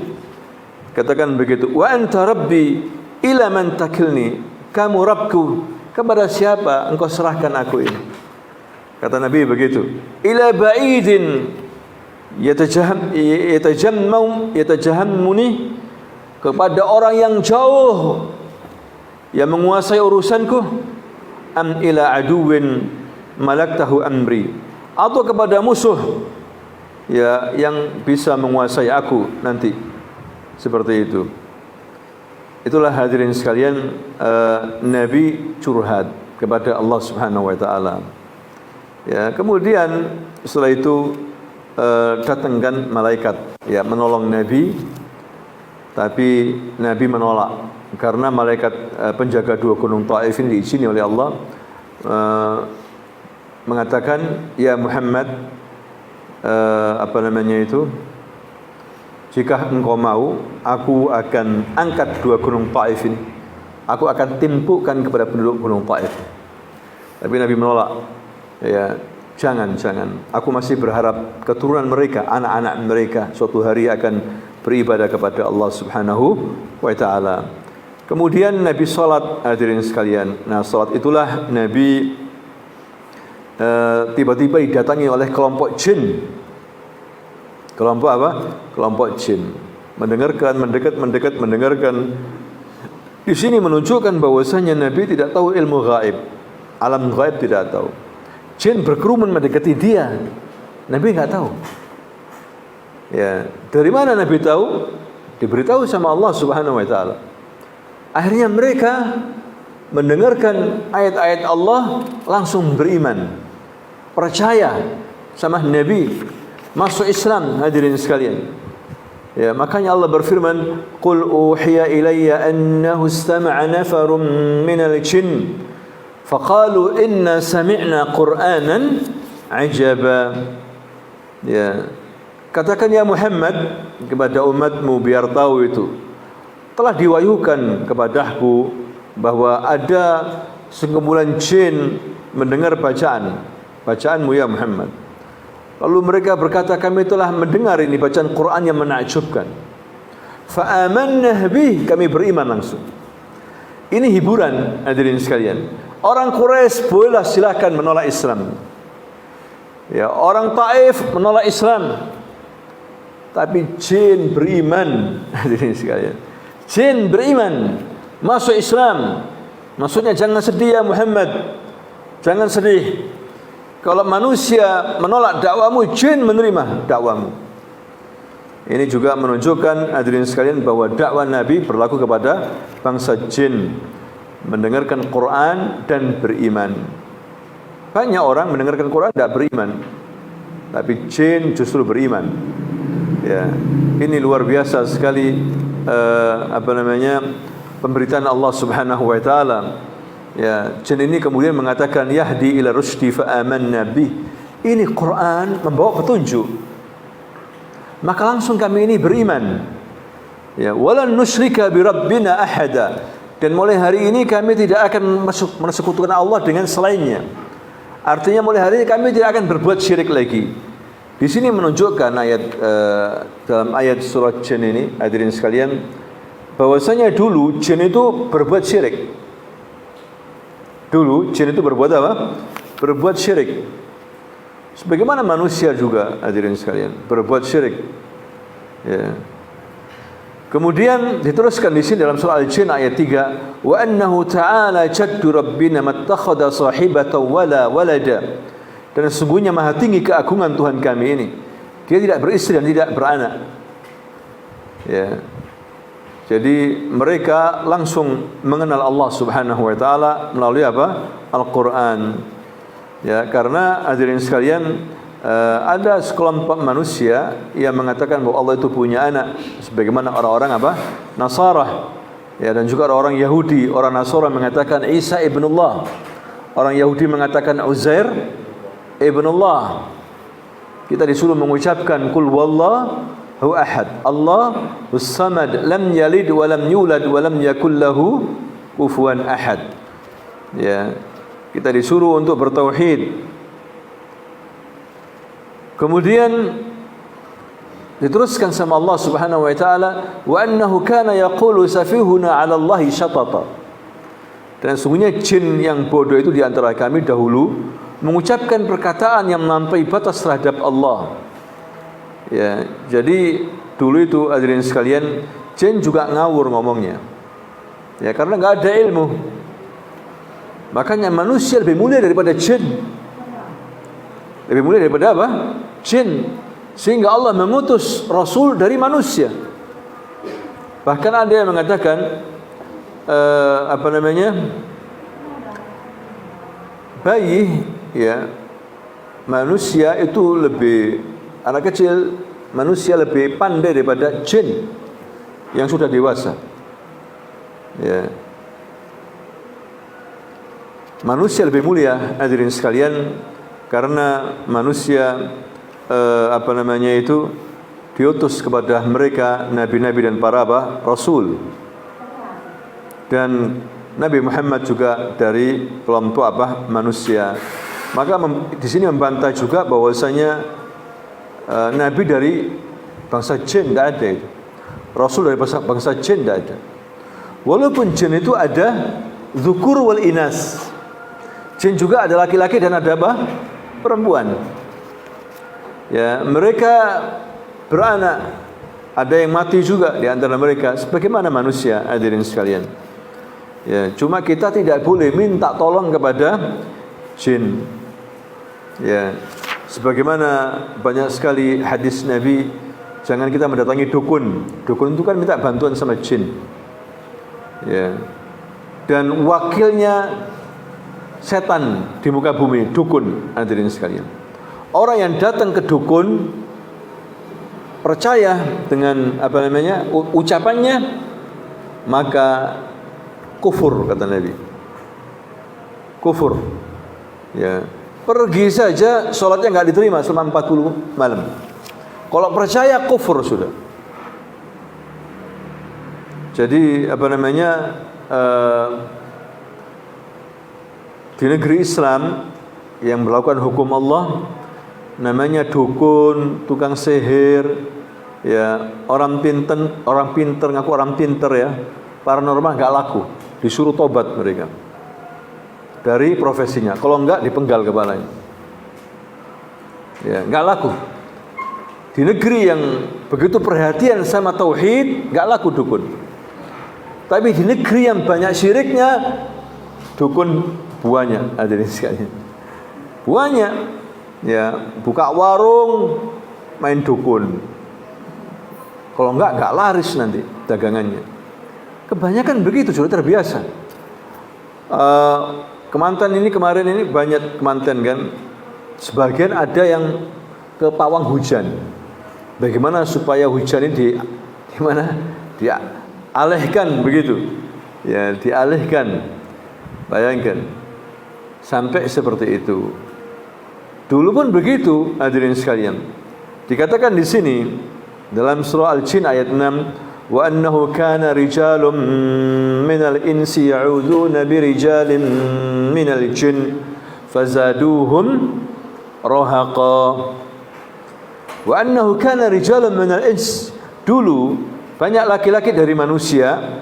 Katakan begitu. Wa anta rabbi ila man takilni. Kamu Rabbku, kepada siapa engkau serahkan aku ini? Kata Nabi begitu. Ila ba'idin yatajahammuni, kepada orang yang jauh yang menguasai urusanku, am ila aduwin malaktahu amri, atau kepada musuh ya yang bisa menguasai aku nanti. Seperti itu. Itulah hadirin sekalian, Nabi curhat kepada Allah Subhanahu wa taala. Ya, kemudian setelah itu datangkan malaikat ya menolong Nabi, tapi Nabi menolak karena malaikat penjaga dua gunung Taif ini diizini oleh Allah mengatakan, ya Muhammad, jika engkau mau, aku akan angkat dua gunung Taif ini, aku akan timpukkan kepada penduduk gunung Taif. Tapi Nabi menolak. Ya, jangan. Aku masih berharap keturunan mereka, anak-anak mereka suatu hari akan beribadah kepada Allah Subhanahu wa taala. Kemudian Nabi salat, hadirin sekalian. Nah, salat itulah Nabi tiba-tiba didatangi oleh kelompok jin. Kelompok apa? Kelompok jin. Mendengarkan. Di sini menunjukkan bahwasanya Nabi tidak tahu ilmu gaib. Alam gaib tidak tahu. Jin berkerumun mendekati dia. Nabi enggak tahu. Ya, dari mana Nabi tahu? Diberitahu sama Allah Subhanahu wa taala. Akhirnya mereka mendengarkan ayat-ayat Allah, langsung beriman. Percaya sama Nabi, masuk Islam, hadirin sekalian. Ya, makanya Allah berfirman, "Qul uhiya ilayya annahu istama'a nafarun minal jin faqalu inna sami'na Qur'anan ajaba." Ya. Katakan ya Muhammad kepada umatmu biar tahu itu. Telah diwahyukan kepadaku bahwa ada sekumpulan jin mendengar bacaanmu ya Muhammad. Lalu mereka berkata, kami telah mendengar ini bacaan Quran yang menakjubkan. Fa'amanna bih, kami beriman langsung. Ini hiburan, hadirin sekalian. Orang Quraisy bolehlah silakan menolak Islam. Ya, orang Taif menolak Islam. Tapi jin beriman, hadirin sekalian. Jin beriman, masuk Islam. Maksudnya jangan sedih ya Muhammad. Jangan sedih. Kalau manusia menolak dakwamu, jin menerima dakwamu. Ini juga menunjukkan, hadirin sekalian, bahwa dakwah Nabi berlaku kepada bangsa jin, mendengarkan Quran dan beriman. Banyak orang mendengarkan Quran tidak beriman, tapi jin justru beriman. Ya, ini luar biasa sekali pemberitaan Allah Subhanahu wa taala. Ya, jin ini kemudian mengatakan yahdi ila rusdi fa amanna bih. Ini Quran membawa petunjuk. Maka langsung kami ini beriman. Ya, walan nusyrika bi rabbina ahada. Dan mulai hari ini kami tidak akan mensekutukan Allah dengan selainnya. Artinya mulai hari ini kami tidak akan berbuat syirik lagi. Di sini menunjukkan dalam ayat surat jin ini, hadirin sekalian, bahwasanya dulu jin itu berbuat syirik. Dulu jin itu berbuat apa? Berbuat syirik. Sebagaimana manusia juga, hadirin sekalian, berbuat syirik. Ya. Kemudian diteruskan di sini dalam surah Al-Jin ayat 3, wa annahu ta'ala jaddu rabbina mattakhadha sahibatan wala walada. Dan sesungguhnya maha tinggi keagungan Tuhan kami ini. Dia tidak beristri dan tidak beranak. Ya. Jadi mereka langsung mengenal Allah Subhanahu wa taala melalui apa? Al-Qur'an. Ya, karena hadirin sekalian, ada sekelompok manusia yang mengatakan bahwa Allah itu punya anak, sebagaimana orang-orang apa? Nasara. Ya, dan juga orang Yahudi, orang Nasara mengatakan Isa ibnullah. Orang Yahudi mengatakan Uzair ibnullah. Kita disuruh mengucapkan qul wallahu ahad, Allahus samad, lam yalid wa lam yulad wa lam yakul lahu kufuwan ahad. Ya, kita disuruh untuk bertauhid. Kemudian diteruskan sama Allah Subhanahu wa taala, wa annahu kana yaqulu safihuna 'ala Allahi syatata. Dan sungguhnya jin yang bodoh itu di antara kami dahulu mengucapkan perkataan yang melampaui batas terhadap Allah. Ya, jadi dulu itu hadirin sekalian, jin juga ngawur ngomongnya. Ya, karena enggak ada ilmu. Makanya manusia lebih mulia daripada jin. Lebih mulia daripada apa? Jin. Sehingga Allah mengutus Rasul dari manusia. Bahkan ada yang mengatakan bayi, ya, manusia itu lebih anak kecil, manusia lebih pandai daripada jin yang sudah dewasa. Ya. Manusia lebih mulia, hadirin sekalian, karena manusia diutus kepada mereka nabi-nabi dan para rasul. Dan Nabi Muhammad juga dari kelompok manusia. Maka di sini membantah juga bahwasanya nabi dari bangsa jin tidak ada itu. Rasul dari bangsa jin tidak ada. Walaupun jin itu ada dzukur wal inas. Jin juga ada laki-laki dan ada perempuan. Ya, mereka beranak, ada yang mati juga di antara mereka sebagaimana manusia, hadirin sekalian. Ya, cuma kita tidak boleh minta tolong kepada jin. Ya, sebagaimana banyak sekali hadis Nabi, jangan kita mendatangi dukun. Dukun itu kan minta bantuan sama jin. Ya. Dan wakilnya setan di muka bumi, dukun, hadirin sekalian. Orang yang datang ke dukun percaya dengan ucapannya, maka kufur, kata Nabi. Kufur. Ya. Pergi saja sholatnya enggak diterima selama 40 malam. Kalau percaya kufur sudah. Jadi di negeri Islam yang melakukan hukum Allah, namanya dukun, tukang sihir, ya, orang pinter ngaku orang pinter, ya, paranormal nggak laku, disuruh tobat mereka dari profesinya. Kalau enggak dipenggal kepalanya. Ya, nggak laku. Di negeri yang begitu perhatian sama tauhid, nggak laku dukun. Tapi di negeri yang banyak syiriknya, dukun banyak, hadirin sekalian. Banyak. Ya, buka warung, main dukun. Kalau enggak laris nanti dagangannya. Kebanyakan begitu, sudah terbiasa. Kemanten ini kemarin ini banyak kemanten kan. Sebagian ada yang ke pawang hujan. Bagaimana supaya hujan ini dialihkan begitu. Ya, dialihkan. Bayangkan. Sampai seperti itu. Dulu pun begitu, hadirin sekalian. Dikatakan di sini dalam surah Al-Jin ayat 6, wa annahu kana rijalun minal insi ya'udzuuna birijalin minal jin fazaduhum rahaqa. Wa annahu kana rijalun minal ins. Dulu banyak laki-laki dari manusia,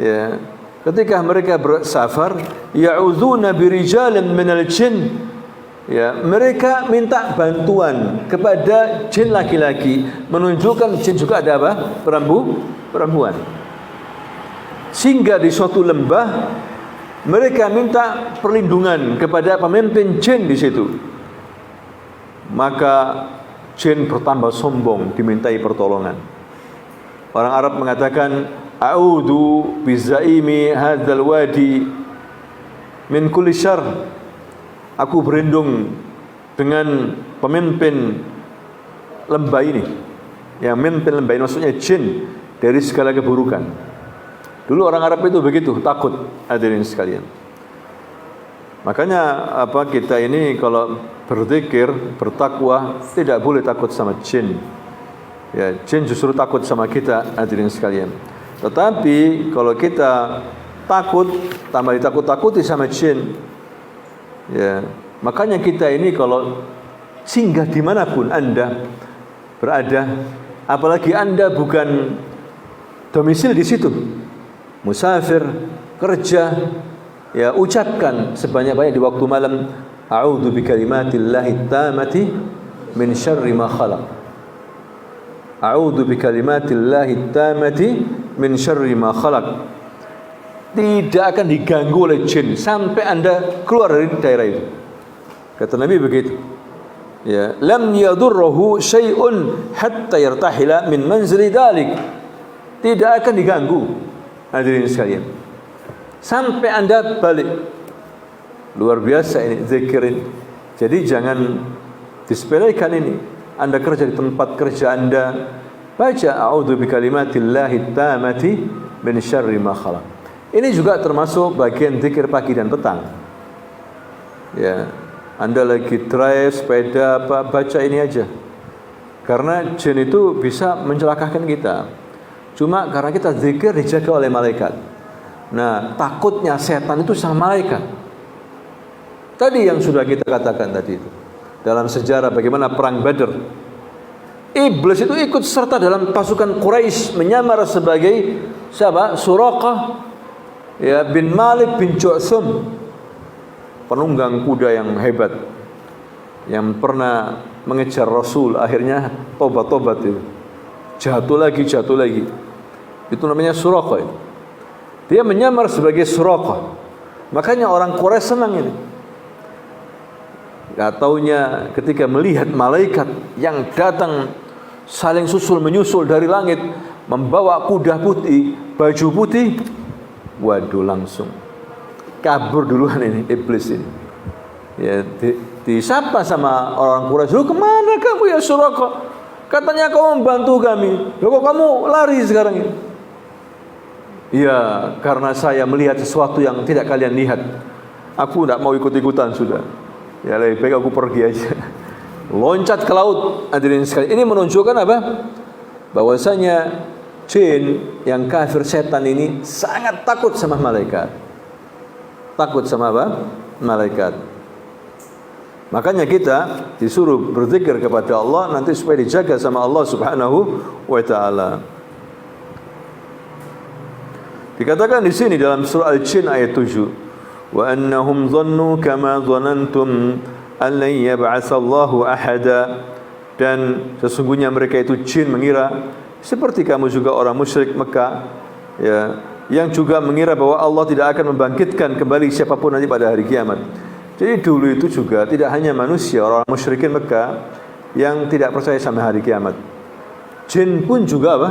ya, ketika mereka bersafar, ya'udzuuna birijalin minal jin, ya, mereka minta bantuan kepada jin laki-laki, menunjukkan jin juga ada perempuan. Sehingga di suatu lembah mereka minta perlindungan kepada pemimpin jin di situ. Maka jin bertambah sombong, dimintai pertolongan. Orang Arab mengatakan, a'udzu bizaimi hadzal wadi min kulli syarr. Aku berlindung dengan pemimpin lembah ini. Yang memimpin lembah ini maksudnya jin, dari segala keburukan. Dulu orang Arab itu begitu, takut, hadirin sekalian. Makanya kita ini kalau berzikir, bertakwa, tidak boleh takut sama jin. Ya, jin justru takut sama kita, hadirin sekalian. Tetapi kalau kita takut, tambah ditakut-takuti sama jin, ya, makanya kita ini kalau singgah dimanapun Anda berada, apalagi Anda bukan domisili di situ, musafir, kerja, ya, ucapkan sebanyak-banyak di waktu malam, a'udzu bikalimatillahi tammati min syarri ma khalaq. A'udzu bikalimatillahi tammati min syarri ma khalaq. Tidak akan diganggu oleh jin sampai Anda keluar dari daerah itu. Kata Nabi begitu. Ya, lam yadurruhu syai'un hatta yartahila min manzili dzalik. Tidak akan diganggu, hadirin sekalian, sampai Anda balik. Luar biasa ini zikirin. Jadi jangan disepelekan ini. Anda kerja di tempat kerja Anda, baca a'udzu bikalimatillahi tammati min syarri ma khalaq. Ini juga termasuk bagian zikir pagi dan petang. Ya, Anda lagi drive sepeda apa, baca ini aja. Karena jin itu bisa mencelakakan kita. Cuma karena kita zikir dijaga oleh malaikat. Nah, takutnya setan itu sama malaikat. Tadi yang sudah kita katakan tadi itu. Dalam sejarah bagaimana perang Badar. Iblis itu ikut serta dalam pasukan Quraisy menyamar sebagai siapa? Suraqah ya bin Malik bin Ju'thum, penunggang kuda yang hebat yang pernah mengejar Rasul, akhirnya tobat itu. Jatuh lagi. Itu namanya Suraqah. Dia menyamar sebagai Suraqah. Makanya orang Quraisy senang ini. Gak taunya ketika melihat malaikat yang datang saling susul menyusul dari langit membawa kuda putih, baju putih, waduh langsung kabur duluan ini iblis ini. Ya disapa sama orang Quraisy, "Lu kemana kamu ya Suraqah? Katanya kau membantu kami. Loh kok kamu lari sekarang ini?" "Ya, karena saya melihat sesuatu yang tidak kalian lihat. Aku tidak mau ikut-ikutan sudah. Ya lebih baik aku pergi aja." Loncat ke laut. Hadirin sekalian, ini menunjukkan apa? Bahwasanya jin yang kafir setan ini sangat takut sama malaikat. Takut sama apa? Malaikat. Makanya kita disuruh berzikir kepada Allah nanti supaya dijaga sama Allah Subhanahu wa taala. Dikatakan di sini dalam surah Al-Jin ayat 7, "Wa annahum dhannu kama dhanantum an lan yab'atsallahu ahada." Dan sesungguhnya mereka itu jin mengira seperti kamu juga orang musyrik Mekah ya, yang juga mengira bahwa Allah tidak akan membangkitkan kembali siapapun nanti pada hari kiamat. Jadi dulu itu juga tidak hanya manusia, orang musyrikin Mekah yang tidak percaya sama hari kiamat. Jin pun juga apa?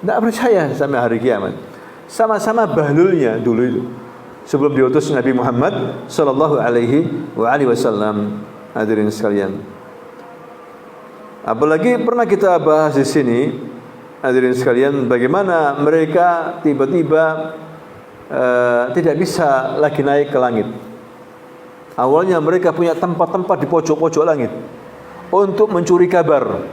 Tidak percaya sama hari kiamat. Sama-sama bahlulnya dulu itu. Sebelum diutus Nabi Muhammad sallallahu alaihi wasallam. Hadirin sekalian. Apalagi pernah kita bahas di sini, hadirin sekalian, bagaimana mereka tiba-tiba tidak bisa lagi naik ke langit. Awalnya mereka punya tempat-tempat di pojok-pojok langit untuk mencuri kabar.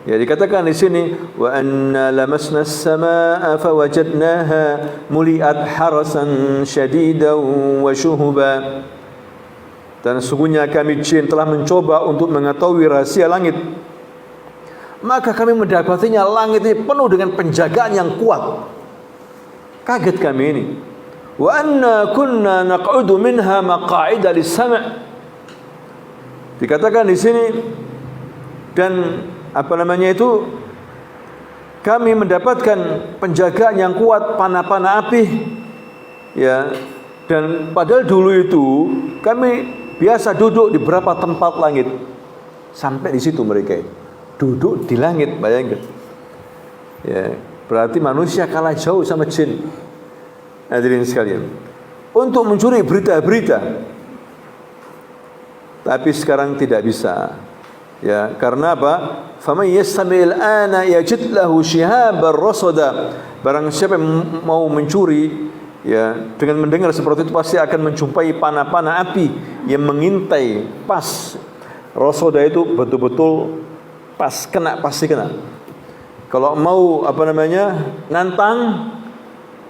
Ya dikatakan di sini, "Wa anna lamasna as-samaa'a fawajadnaha muli'at harasan shadidan wa shuhuba." Dan sesungguhnya kami jin telah mencoba untuk mengetahui rahasia langit. Maka kami mendapatinya langit ini penuh dengan penjagaan yang kuat. Kaget kami ini. Wa anna kunna naq'udu minha maq'ida lis-sam'. Dikatakan di sini, dan apa namanya itu, kami mendapatkan penjagaan yang kuat, panah-panah api ya. Dan padahal dulu itu kami biasa duduk di beberapa tempat langit. Sampai di situ mereka duduk di langit, bayangkan. Ya, berarti manusia kalah jauh sama jin. Hadirin sekalian, untuk mencuri berita-berita. Tapi sekarang tidak bisa. Ya, karena apa? Faman yastami'il ana yajid lahu shihaban rasada. Barang siapa yang mau mencuri ya, dengan mendengar seperti itu pasti akan menjumpai panah-panah api yang mengintai pas. Rasada itu betul-betul pas, kena, pasti kena. Kalau mau apa namanya? Nantang,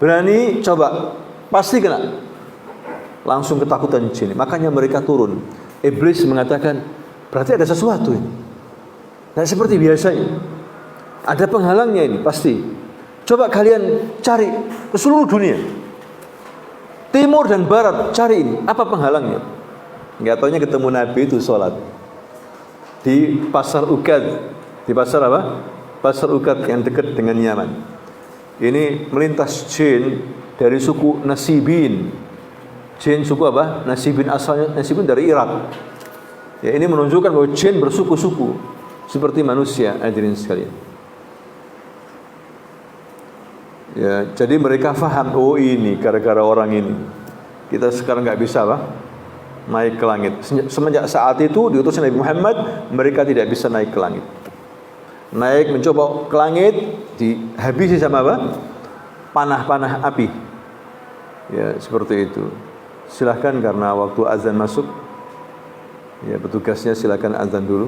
berani, coba, pasti kena. Langsung ketakutan jin. Makanya mereka turun. Iblis mengatakan, berarti ada sesuatu ini. Nah, seperti biasanya. Ada penghalangnya ini, pasti. Coba kalian cari ke seluruh dunia. Timur dan barat, cari ini. Apa penghalangnya? Nggak taunya ketemu Nabi itu sholat. Di pasar Ukad. Di pasar apa? Pasar Ukad yang dekat dengan Yaman. Ini melintas jin dari suku Nasibin. Jin suku apa? Nasibin, asalnya Nasibin dari Irak. Ya, ini menunjukkan bahwa jin bersuku-suku seperti manusia, hadirin sekalian. Ya, jadi mereka faham, oh ini gara-gara orang ini. Kita sekarang nggak bisa apa? naik ke langit. Semenjak saat itu diutusnya Nabi Muhammad, mereka tidak bisa naik ke langit. Naik mencoba ke langit, dihabisi sama apa? Panah-panah api. Ya, seperti itu. Silahkan karena waktu azan masuk. Ya, petugasnya silakan azan dulu.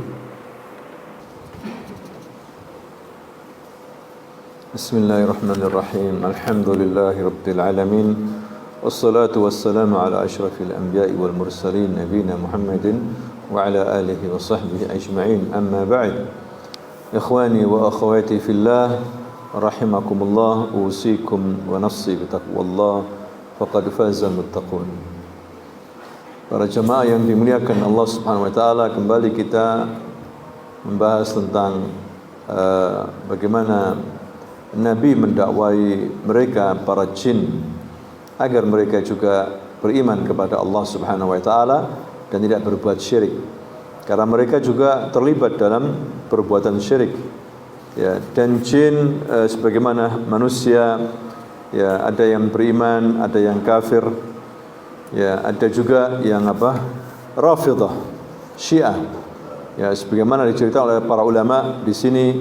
Bismillahirrahmanirrahim. Alhamdulillahirabbil alamin. Wassalatu wassalamu ala asyrafil anbiya'i wal mursalin nabiyina Muhammadin wa ala alihi wa sahbihi ajma'in. Amma ba'd. Ikhwani wa akhwati fillah, rahimakumullah, usikum wa nafsi bitaqwallah, faqad fazal muttaqun. Para jemaah yang dimuliakan Allah Subhanahu wa taala, kembali kita membahas tentang bagaimana Nabi mendakwai mereka para jin agar mereka juga beriman kepada Allah Subhanahu wa taala dan tidak berbuat syirik. Karena mereka juga terlibat dalam perbuatan syirik. Ya, dan jin sebagaimana manusia, ya, ada yang beriman, ada yang kafir. Ya, ada juga yang Rafidhah, Syiah. Ya, sebagaimana diceritakan oleh para ulama di sini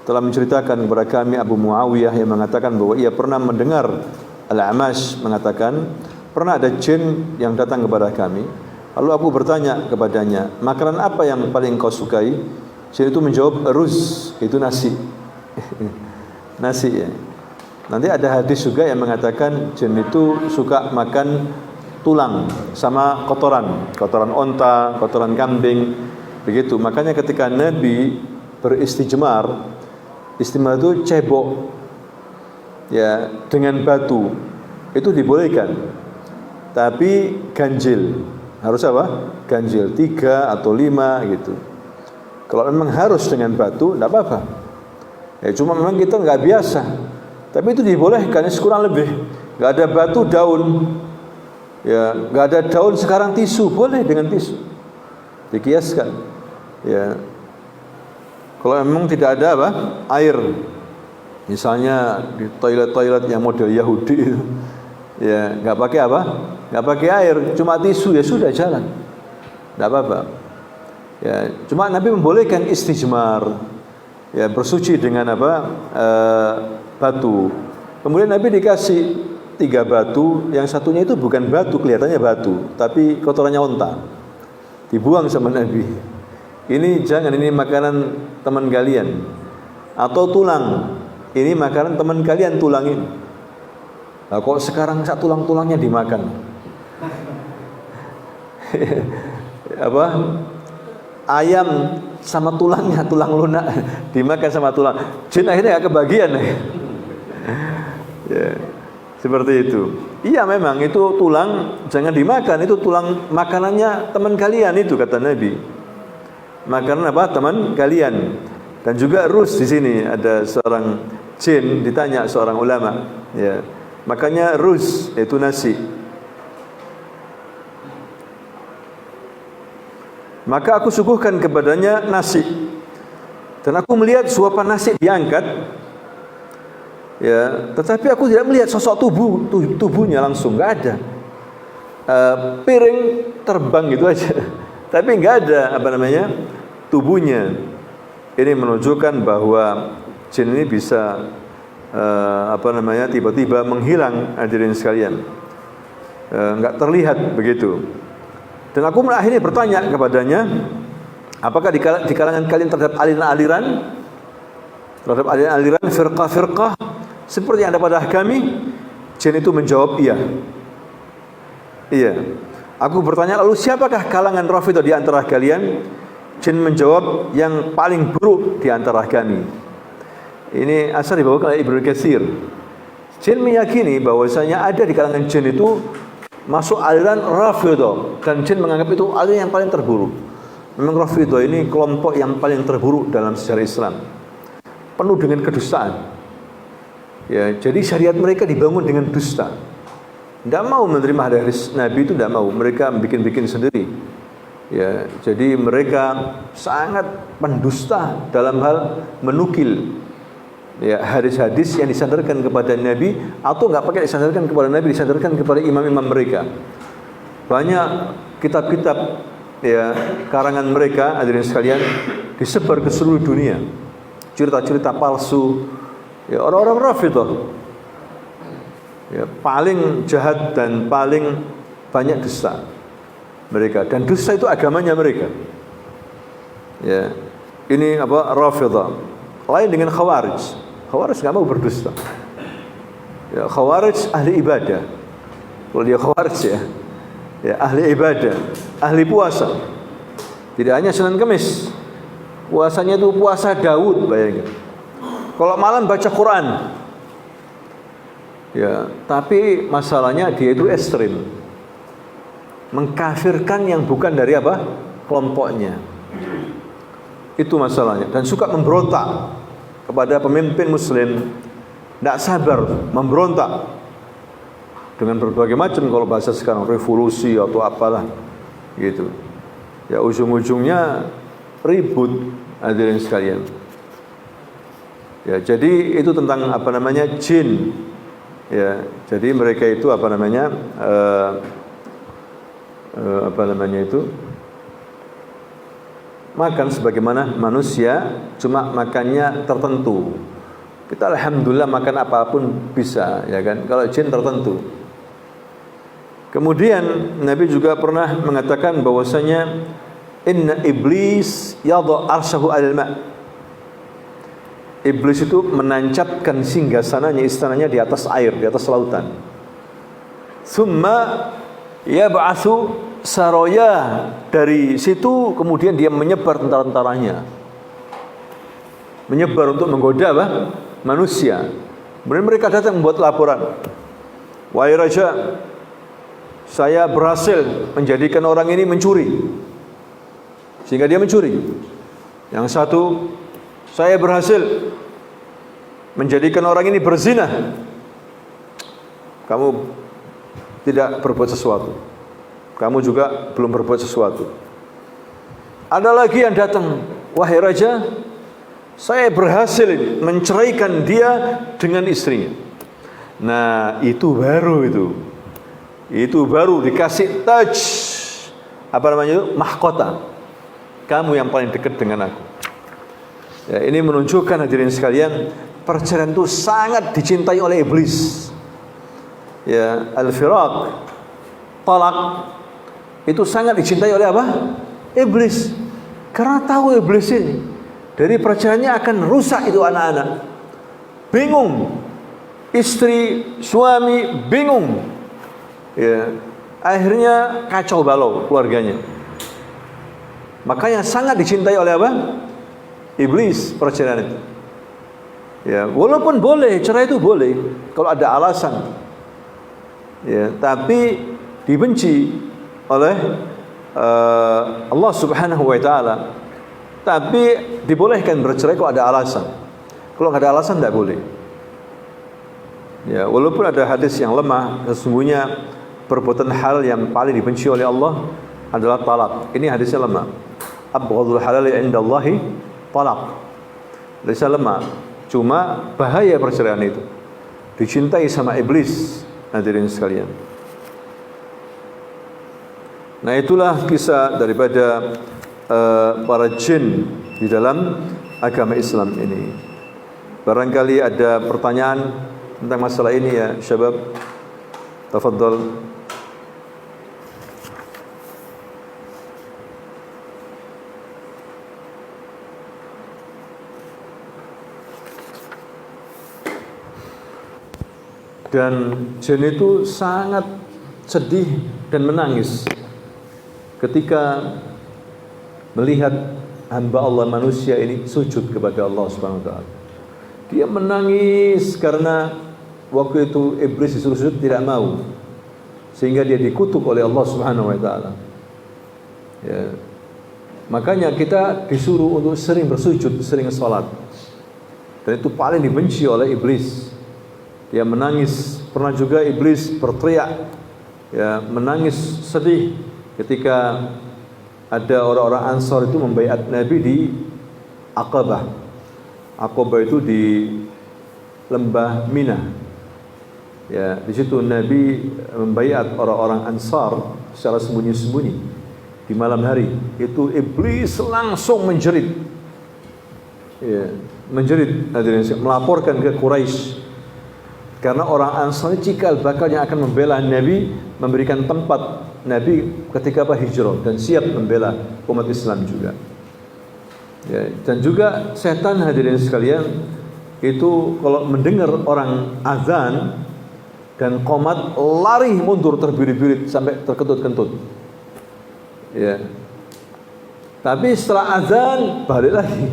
telah menceritakan kepada kami Abu Muawiyah yang mengatakan bahwa ia pernah mendengar Al-Amash mengatakan, pernah ada jin yang datang kepada kami. Lalu aku bertanya kepadanya, makanan apa yang paling kau sukai? Jin itu menjawab, ruz, itu nasi. Nasi, ya. Nanti ada hadis juga yang mengatakan jin itu suka makan tulang sama kotoran onta, kotoran kambing, begitu. Makanya ketika Nabi beristijmar, istimar itu cebok, ya, dengan batu, itu dibolehkan, tapi ganjil. Harus apa? Ganjil 3 atau 5 gitu. Kalau memang harus dengan batu, tidak apa-apa. Ya, cuma memang kita nggak biasa. Tapi itu dibolehkan, sekurang lebih. Nggak ada batu, daun. Ya, nggak ada daun, sekarang tisu, boleh dengan tisu. Dikiaskan. Ya. Kalau memang tidak ada air, misalnya di toilet yang model Yahudi itu, ya nggak pakai nggak pakai air, cuma tisu, ya sudah jalan, nggak apa-apa. Ya, cuma Nabi membolehkan istijmar, ya, bersuci dengan batu. Kemudian Nabi dikasih 3 batu, yang satunya itu bukan batu, kelihatannya batu, tapi kotorannya onta, dibuang sama Nabi. Ini jangan, ini makanan teman kalian. Atau tulang, ini makanan teman kalian, tulangin. Nah, kok sekarang tulang-tulangnya dimakan? Ayam sama tulangnya, tulang lunak dimakan sama tulang. Jin akhirnya gak kebagian. Ya, seperti itu. Iya, memang itu tulang jangan dimakan, itu tulang makanannya teman kalian itu, kata Nabi. Makanan teman kalian. Dan juga rus, di sini ada seorang jin ditanya seorang ulama, ya, makanya rus itu nasi. Maka aku suguhkan kepadanya nasi, dan aku melihat suapan nasi diangkat, ya, tetapi aku tidak melihat sosok tubuhnya langsung, nggak ada. Piring terbang gitu aja, tapi nggak ada tubuhnya. Ini menunjukkan bahwa jin ini bisa tiba-tiba menghilang, hadirin sekalian, nggak terlihat begitu. Dan aku akhirnya bertanya kepadanya, apakah di kalangan kalian terhadap aliran-aliran, firqah-firqah seperti yang ada pada kami? Jin itu menjawab, iya. Aku bertanya, lalu siapakah kalangan Rafidhah di antara kalian? Jin menjawab, yang paling buruk di antara kami. Ini asal dibawakan oleh Ibnu Katsir. Jin meyakini bahwasanya ada di kalangan jin itu masuk aliran Rafidhah, dan jin menganggap itu aliran yang paling terburuk. Memang Rafidhah ini kelompok yang paling terburuk dalam sejarah Islam, penuh dengan kedustaan. Ya, jadi syariat mereka dibangun dengan dusta. Tidak mau menerima hadis Nabi, itu tidak mau. Mereka bikin-bikin sendiri. Ya, jadi mereka sangat pendusta dalam hal menukil ya hadis-hadis yang disandarkan kepada Nabi, atau nggak pakai disandarkan kepada Nabi, disandarkan kepada imam-imam mereka. Banyak kitab-kitab ya karangan mereka, hadirin sekalian, disebar ke seluruh dunia. Cerita-cerita palsu ya orang-orang Rafidhah. Ya, paling jahat dan paling banyak dusta mereka, dan dusta itu agamanya mereka. Ya, ini apa, Rafidhah. Lain dengan Khawarij. Khawarij nggak mau berdusta. Ya, Khawarij ahli ibadah. Kalau dia Khawarij ya ahli ibadah, ahli puasa. Tidak hanya Senin Kemis, puasanya itu puasa Daud, bayangin. Kalau malam baca Quran. Ya, tapi masalahnya dia itu ekstrim, mengkafirkan yang bukan dari apa kelompoknya. Itu masalahnya. Dan suka memberontak kepada pemimpin Muslim, tidak sabar memberontak dengan berbagai macam, kalau bahasa sekarang revolusi atau apalah gitu. Ya, ujung-ujungnya ribut, hadirin sekalian. Ya, jadi itu tentang apa namanya jin. Ya, jadi mereka itu apa namanya makan sebagaimana manusia, cuma makannya tertentu. Kita alhamdulillah makan apapun bisa, ya kan? Kalau jin tertentu. Kemudian Nabi juga pernah mengatakan bahwasanya inna iblis yadha arsyahu 'alal ma'. Iblis itu menancapkan singgasananya, istananya di atas air, di atas lautan. Tsumma yab'atsu saraya, dari situ kemudian dia menyebar tentara-tentaranya. Menyebar untuk menggoda apa? Manusia. Kemudian mereka datang membuat laporan. Wahai raja, saya berhasil menjadikan orang ini mencuri, sehingga dia mencuri. Yang satu, saya berhasil menjadikan orang ini berzina, kamu tidak berbuat sesuatu, kamu juga belum berbuat sesuatu. Ada lagi yang datang, wahai raja, saya berhasil menceraikan dia dengan istrinya. Nah, itu baru dikasih taj, apa namanya itu, mahkota. Kamu yang paling dekat dengan aku. Ya, ini menunjukkan hadirin sekalian, perceraian itu sangat dicintai oleh iblis. Ya, al-firaq, talak, itu sangat dicintai oleh apa? Iblis. Karena tahu iblis ini dari perceraiannya akan rusak itu anak-anak. Bingung. Istri, suami bingung. Ya, akhirnya kacau balau keluarganya. Makanya sangat dicintai oleh apa? Iblis perceraian itu. Ya, walaupun boleh, cerai itu boleh kalau ada alasan. Ya, tapi dibenci oleh Allah Subhanahu wa taala. Tapi dibolehkan bercerai kalau ada alasan. Kalau nggak ada alasan tidak boleh. Ya, walaupun ada hadis yang lemah, sesungguhnya perbuatan hal yang paling dibenci oleh Allah adalah talak. Ini hadisnya lemah. Abghadul halali indallahi talak. Hadisnya lemah. Cuma bahaya perceraian itu. Dicintai sama iblis, hadirin sekalian. Nah, itulah kisah daripada para jin di dalam agama Islam ini. Barangkali ada pertanyaan tentang masalah ini ya, syabab. Tafadhal. Dan jin itu sangat sedih dan menangis ketika melihat hamba Allah manusia ini sujud kepada Allah Subhanahu wa taala. Dia menangis karena waktu itu iblis disuruh sujud tidak mau, sehingga dia dikutuk oleh Allah Subhanahu wa taala. Ya. Makanya kita disuruh untuk sering bersujud, sering salat. Dan itu paling dibenci oleh iblis. Dia menangis. Pernah juga iblis berteriak, ya, menangis sedih ketika ada orang-orang Ansar itu membaiat Nabi di Aqabah. Aqabah itu di lembah Mina. Ya, di situ Nabi membaiat orang-orang Ansar secara sembunyi-sembunyi di malam hari. Itu iblis langsung menjerit. Ya, menjerit, melaporkan ke Quraisy. Karena orang Ansar cikal bakal yang akan membela Nabi, memberikan tempat Nabi ketika hijrah dan siap membela umat Islam juga. Ya, dan juga setan hadirin sekalian itu kalau mendengar orang azan dan qomat lari mundur terbirit-birit sampai terkentut-kentut. Ya. Tapi setelah azan balik lagi.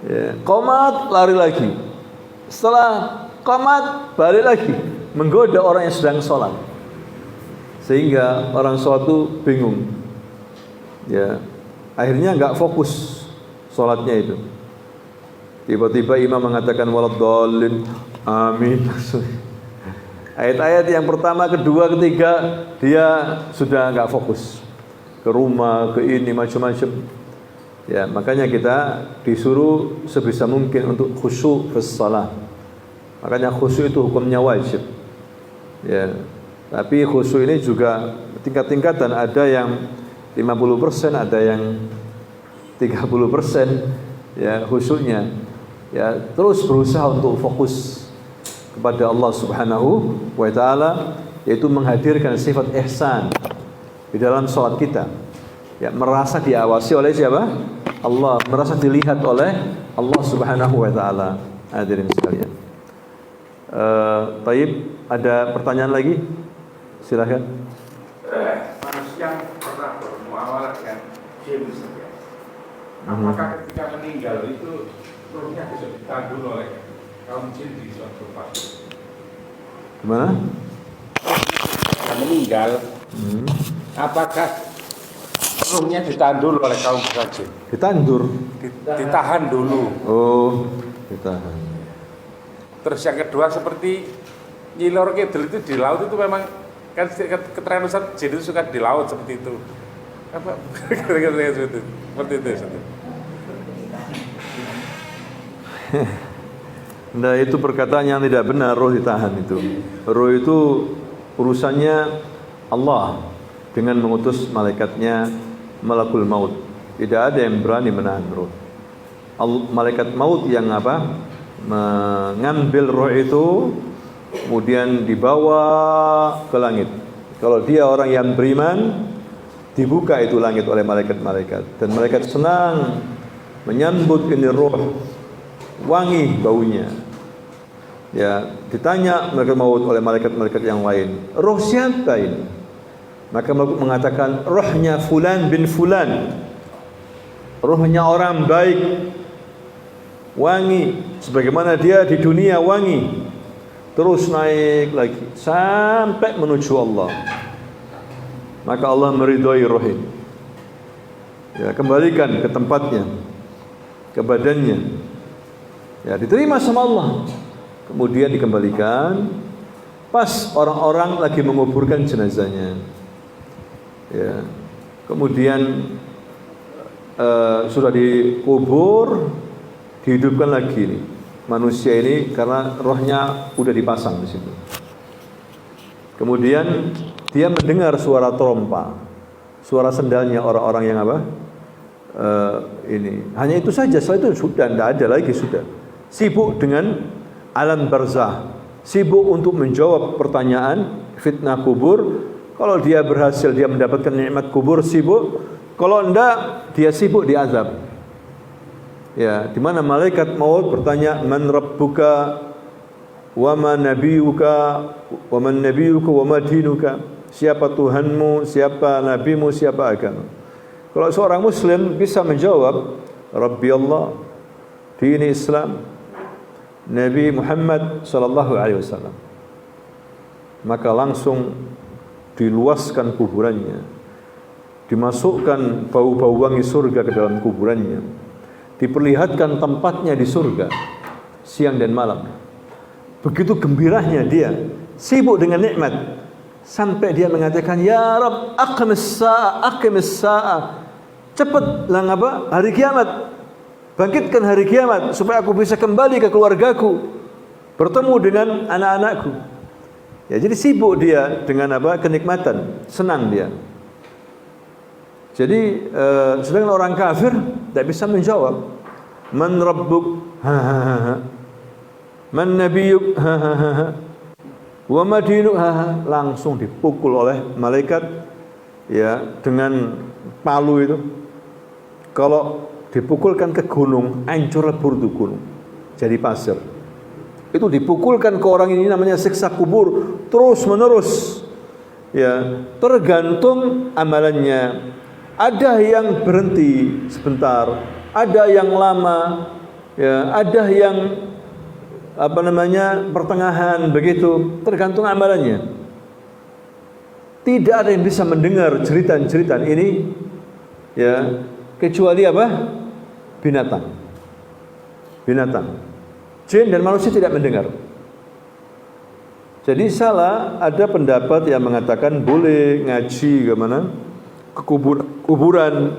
Ya, qomat lari lagi. Setelah qomat balik lagi menggoda orang yang sedang sholat, sehingga orang sholat itu bingung. Ya, akhirnya nggak fokus sholatnya itu. Tiba-tiba imam mengatakan waladdallin, amin. Ayat-ayat yang pertama, kedua, ketiga dia sudah nggak fokus ke rumah, ke ini macam-macam. Ya, makanya kita disuruh sebisa mungkin untuk khusyuk fi shalah. Makanya khusyuk itu hukumnya wajib. Ya. Tapi khusyuk ini juga tingkat-tingkatan, ada yang 50%, ada yang 30% ya khusyuknya. Ya, terus berusaha untuk fokus kepada Allah Subhanahu wa taala, yaitu menghadirkan sifat ihsan di dalam salat kita. Ya, merasa diawasi oleh siapa? Allah, merasa dilihat oleh Allah Subhanahu wa taala. Hadirin sekalian. Taib, ada pertanyaan lagi? Silakan. Manusia pernah bermuamalah dengan jin, apakah ketika meninggal itu ruhnya bisa ditandul oleh kaum jin di suatu tempat? Gimana? Ketika meninggal, apakah ruhnya ditandul oleh kaum jin? Ditandur. Ditahan dulu. Oh, ditahan. Terus yang kedua, seperti Nyilor Kidul itu di laut itu memang kan keterangan Ustaz, jin itu suka di laut seperti itu. Apa? Seperti itu. Nah, itu perkataan yang tidak benar. Roh ditahan itu. Roh itu urusannya Allah dengan mengutus malaikatnya malakul maut. Tidak ada yang berani menahan roh. Malaikat maut yang apa? Mengambil roh itu kemudian dibawa ke langit. Kalau dia orang yang beriman, dibuka itu langit oleh malaikat-malaikat, dan malaikat senang menyambut ini roh, wangi baunya. Ya, ditanya malaikat maut oleh malaikat-malaikat yang lain, roh siapa ini? Maka malaikat mengatakan, rohnya fulan bin fulan, rohnya orang baik, wangi sebagaimana dia di dunia wangi. Terus naik lagi sampai menuju Allah. Maka Allah meridhai roh ini. Ya, kembalikan ke tempatnya, ke badannya. Ya, diterima sama Allah. Kemudian dikembalikan pas orang-orang lagi menguburkan jenazahnya. Ya. Kemudian sudah dikubur, dihidupkan lagi nih manusia ini karena rohnya udah dipasang di situ. Kemudian dia mendengar suara trompa, suara sendalnya orang-orang yang apa? Ini hanya itu saja. Setelah itu sudah tidak ada lagi, sudah sibuk dengan alam barzah, sibuk untuk menjawab pertanyaan fitnah kubur. Kalau dia berhasil, dia mendapatkan nikmat kubur, sibuk. Kalau enggak, dia sibuk di azab. Ya, di mana malaikat maut bertanya, man rabbuka wa ma nabiyuka wa man nabiyuka wa ma dinuka? Siapa Tuhanmu, siapa nabimu, siapa agama? Kalau seorang muslim bisa menjawab, Rabbi Allah, dini Islam, Nabi Muhammad sallallahu alaihi wasallam, maka langsung diluaskan kuburannya, dimasukkan bau-bau wangi surga ke dalam kuburannya, diperlihatkan tempatnya di surga siang dan malam. Begitu gembiranya dia, sibuk dengan nikmat, sampai dia mengatakan, ya Rabb, aqimis sa'ah, cepatlah apa? Hari kiamat, bangkitkan hari kiamat supaya aku bisa kembali ke keluargaku, bertemu dengan anak-anakku. Ya, jadi sibuk dia dengan apa? Kenikmatan, senang dia. Jadi sedangkan orang kafir tidak bisa menjawab. Man rabbuk? Man nabiyyuk? Wa ma dinuk? Langsung dipukul oleh malaikat ya dengan palu itu. Kalau dipukulkan ke gunung, hancur lebur itu gunung. Jadi pasir. Itu dipukulkan ke orang ini namanya siksa kubur terus menerus. Ya, tergantung amalannya. Ada yang berhenti sebentar, ada yang lama, ya, ada yang pertengahan begitu, tergantung amalannya. Tidak ada yang bisa mendengar cerita-cerita ini, ya, kecuali apa? Binatang. Jin dan manusia tidak mendengar. Jadi salah, ada pendapat yang mengatakan boleh ngaji ke kuburan.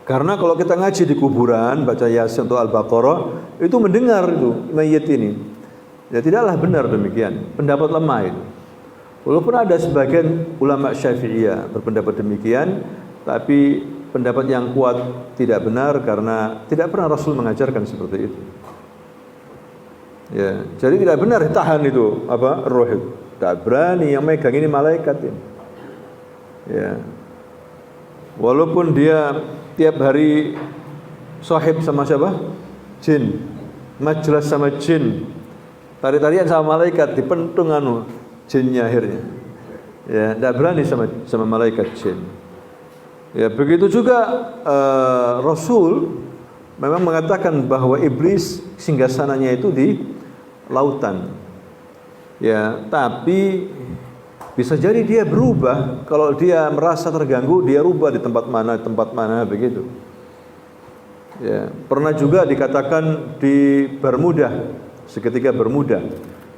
Karena kalau kita ngaji di kuburan, baca Yasin atau Al-Baqarah, itu mendengar itu mayit ini. Ya tidaklah benar demikian. Pendapat lemah itu. Walaupun ada sebagian ulama Syafi'iyah berpendapat demikian, tapi pendapat yang kuat tidak benar karena tidak pernah Rasul mengajarkan seperti itu. Ya, jadi tidak benar ditahan itu roh itu. Tak berani, yang megang ini malaikat ini. Ya. Walaupun dia tiap hari sahib sama siapa? Jin. Majlis sama jin. Tari-tarian sama malaikat, dipentung jinnya akhirnya. Ya, tidak berani sama malaikat jin. Ya, begitu juga Rasul memang mengatakan bahwa iblis singgasananya itu di lautan. Ya, tapi bisa jadi dia berubah. Kalau dia merasa terganggu, dia rubah di tempat mana begitu. Ya, pernah juga dikatakan di Bermuda, seketika Bermuda,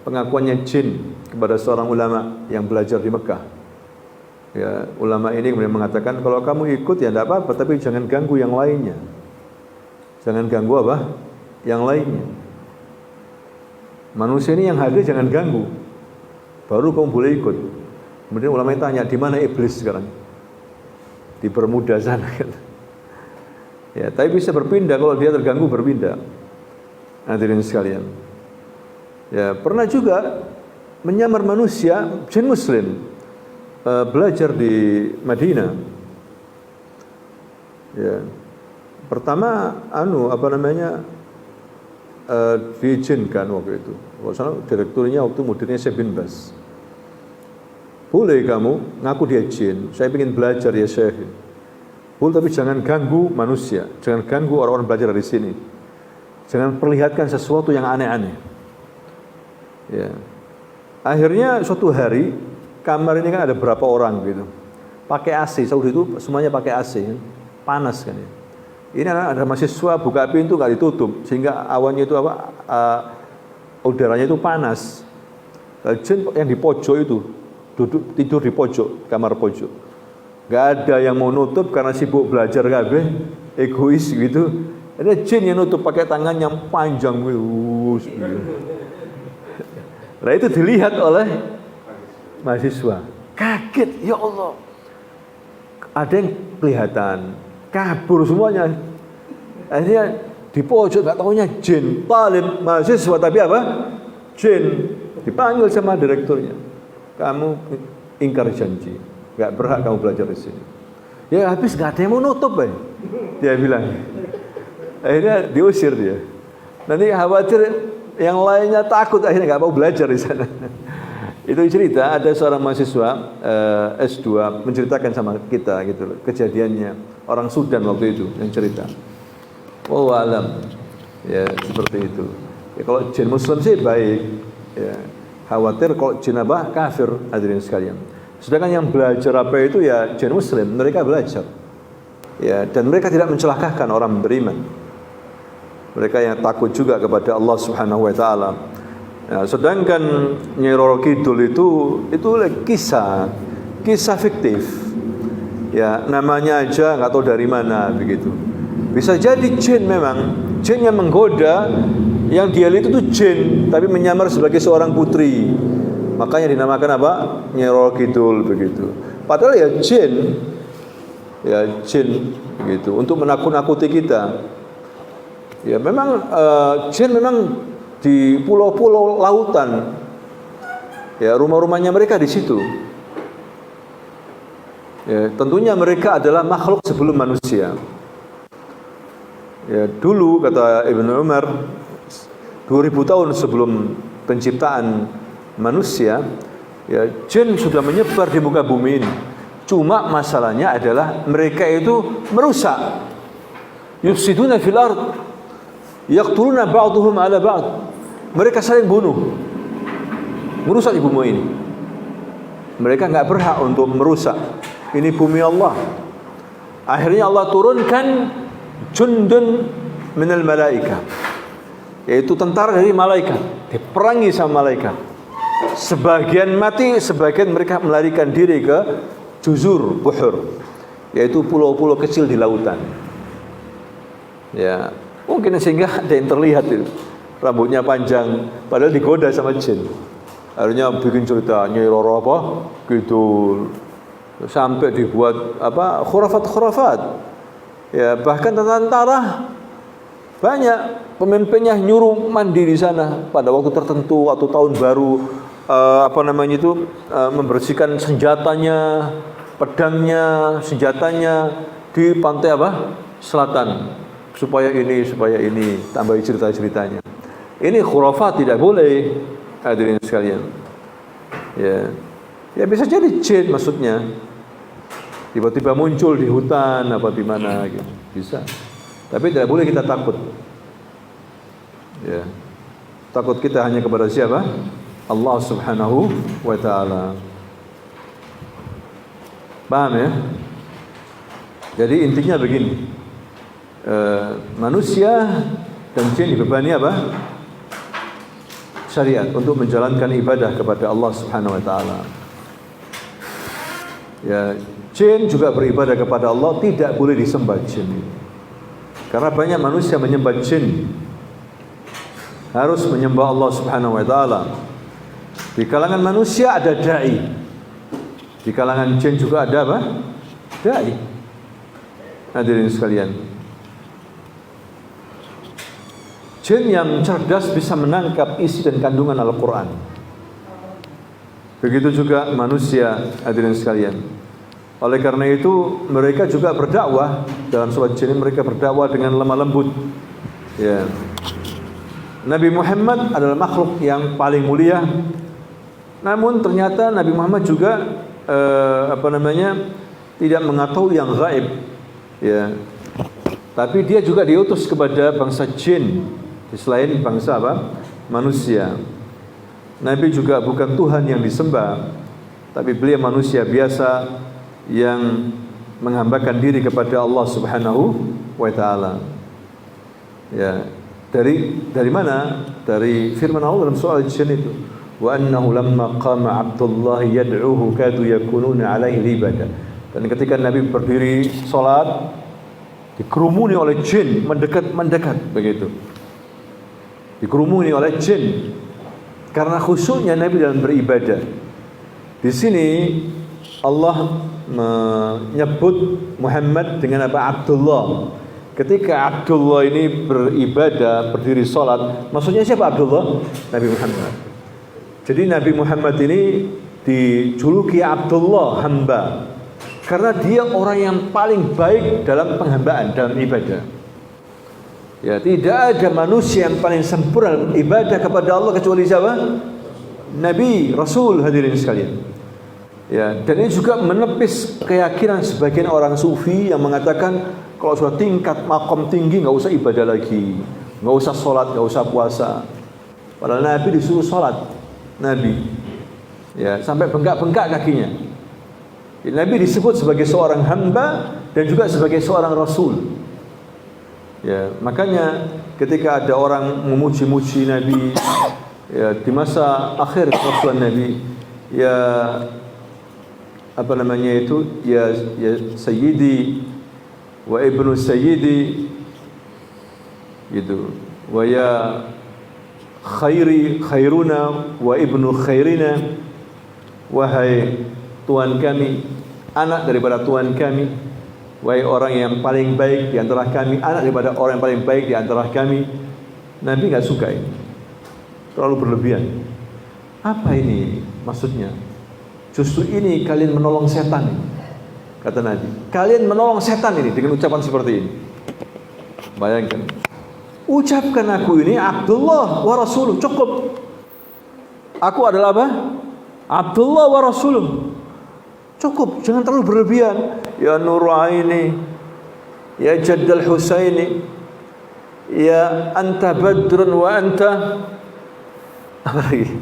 pengakuannya jin kepada seorang ulama yang belajar di Mekah. Ya, ulama ini kemudian mengatakan, kalau kamu ikut ya tidak apa-apa, tapi jangan ganggu yang lainnya. Jangan ganggu yang lainnya. Manusia ini yang hadir jangan ganggu, baru kamu boleh ikut. Kemudian ulama tanya, di mana iblis sekarang? Di Bermuda sana. Ya, tapi bisa berpindah kalau dia terganggu, berpindah. Hadirin sekalian. Ya, pernah juga menyamar manusia, jin muslim, belajar di Madinah. Ya. Pertama diizinkan waktu itu. Kalau direkturnya waktu mudirnya Syekh bin Baz. Boleh kamu ngaku dia jin, saya ingin belajar ya Syekh. Boleh, tapi jangan ganggu manusia, jangan ganggu orang-orang belajar dari sini. Jangan perlihatkan sesuatu yang aneh-aneh. Ya. Akhirnya suatu hari, kamar ini kan ada berapa orang gitu. Pakai AC, Saudi itu semuanya pakai AC, panas kan ya. Ini ada mahasiswa buka pintu nggak ditutup, sehingga awannya itu udaranya itu panas. Jin yang di pojok itu tidur di pojok, kamar pojok. Nggak ada yang mau nutup karena sibuk belajar kabeh, egois gitu. Ada jin yang nutup pakai tangan yang panjang, gitu. Nah itu dilihat oleh mahasiswa. Kaget, ya Allah. Ada yang kelihatan, kabur semuanya. Akhirnya di pojok nggak tahunya jin, talib mahasiswa tapi jin. Dipanggil sama direkturnya. Kamu ingkar janji, nggak berhak kamu belajar di sini. Ya habis nggak ada yang mau nutup, dia bilang. Akhirnya diusir dia. Nanti khawatir yang lainnya takut, akhirnya nggak mau belajar di sana. Itu cerita ada seorang mahasiswa S2 menceritakan sama kita gitu loh, kejadiannya. Orang Sudan waktu itu yang cerita. Oh alam, ya seperti itu. Ya, kalau jin Muslim sih baik. Ya, khawatir kalau jin kafir, hadirin sekalian. Sedangkan yang belajar itu ya jin Muslim, mereka belajar. Ya, dan mereka tidak mencelakakan orang beriman. Mereka yang takut juga kepada Allah Subhanahu wa taala. Ya, sedangkan Nyai Roro Kidul itu kisah fiktif. Ya, namanya aja nggak tahu dari mana begitu. Bisa jadi jin memang, jin yang menggoda Yang dia lihat itu jin, tapi menyamar sebagai seorang putri. Makanya dinamakan apa? Nyi Roro Kidul begitu. Padahal ya jin begitu untuk menakut-nakuti kita. Ya memang jin memang di pulau-pulau lautan. Ya rumah-rumahnya mereka di situ. Ya, tentunya mereka adalah makhluk sebelum manusia. Ya, dulu kata Ibnu Umar 2000 tahun sebelum penciptaan manusia, ya jin sudah menyebar di muka bumi ini. Cuma masalahnya adalah mereka itu merusak. Yufsiduna fil ard, yaqtuluna ba'dhum 'ala ba'd. Mereka saling bunuh. Merusak di bumi ini. Mereka enggak berhak untuk merusak. Ini bumi Allah. Akhirnya Allah turunkan jundun minal malaika, yaitu tentara dari malaikat, diperangi sama malaikat. Sebagian mati, sebagian mereka melarikan diri ke juzur buhur, yaitu pulau-pulau kecil di lautan. Ya, mungkin sehingga ada yang terlihat itu rambutnya panjang, padahal digoda sama jin. Akhirnya bikin cerita Nyai Roro apa gitu, sampai dibuat apa khurafat. Ya, bahkan tentara banyak pemimpinnya nyuruh mandi di sana pada waktu tertentu atau tahun baru, membersihkan senjatanya, pedangnya, senjatanya di pantai selatan supaya ini tambahi cerita-ceritanya. Ini khurafat, tidak boleh hadirin sekalian. Ya bisa jadi jin maksudnya. Tiba-tiba muncul di hutan apa di mana gitu. Bisa. Tapi tidak boleh kita takut. Ya. Takut kita hanya kepada siapa? Allah Subhanahu wa taala. Paham ya? Jadi intinya begini. Manusia dan jin dibebani apa? Syariat untuk menjalankan ibadah kepada Allah Subhanahu wa taala. Ya, jin juga beribadah kepada Allah, tidak boleh disembah jin. Karena banyak manusia menyembah jin. Harus menyembah Allah Subhanahu wa taala. Di kalangan manusia ada dai. Di kalangan jin juga ada apa? Dai. Hadirin sekalian. Jin yang cerdas bisa menangkap isi dan kandungan Al-Qur'an. Begitu juga manusia, hadirin sekalian. Oleh karena itu mereka juga berdakwah. Dalam surat jin mereka berdakwah dengan lemah lembut. Ya. Nabi Muhammad adalah makhluk yang paling mulia. Namun ternyata Nabi Muhammad juga tidak mengetahui yang gaib. Ya. Tapi dia juga diutus kepada bangsa jin selain bangsa manusia. Nabi juga bukan Tuhan yang disembah, tapi beliau manusia biasa yang menghambakan diri kepada Allah Subhanahu wa taala. Ya, dari mana? Dari firman Allah dalam surah Al-Jin itu. Wa annahu lamma qama Abdullah yad'uhu kadu yakununa alaihi libada. Dan ketika Nabi berdiri salat, dikerumuni oleh jin mendekat begitu. Dikerumuni oleh jin karena khusyuknya Nabi dalam beribadah. Di sini Allah menyebut Muhammad dengan apa? Abdullah. Ketika Abdullah ini beribadah, berdiri salat, maksudnya siapa Abdullah? Nabi Muhammad. Jadi Nabi Muhammad ini dijuluki Abdullah, hamba. Karena dia orang yang paling baik dalam penghambaan, dalam ibadah. Ya, tidak ada manusia yang paling sempurna ibadah kepada Allah kecuali siapa? Nabi, Rasul, hadirin sekalian. Ya, dan ini juga menepis keyakinan sebagian orang sufi yang mengatakan kalau sudah tingkat makom tinggi nggak usah ibadah lagi, nggak usah sholat, nggak usah puasa. Padahal Nabi disuruh sholat, Nabi, ya sampai bengkak-bengkak kakinya. Nabi disebut sebagai seorang hamba dan juga sebagai seorang Rasul. Ya, makanya ketika ada orang memuji-muji Nabi, ya di masa akhir keperluan Nabi, ya ya Sayyidi wa Ibnu Sayyidi gitu, wa ya khairuna wa ibnu khairina, wahai Tuhan kami, anak daripada Tuhan kami, wahai orang yang paling baik di antara kami, anak daripada orang yang paling baik di antara kami. Nabi nggak suka ini, terlalu berlebihan. Apa ini maksudnya? Justru ini kalian menolong setan, kata Nabi. Kalian menolong setan ini dengan ucapan seperti ini. Bayangkan, ucapkan aku ini Abdullah wa Rasuluh, cukup. Aku adalah apa? Abdullah wa Rasuluh, cukup. Jangan terlalu berlebihan. Ya Nuraini, ya Jaddal Husaini, ya anta badrun wa anta, apa lagi?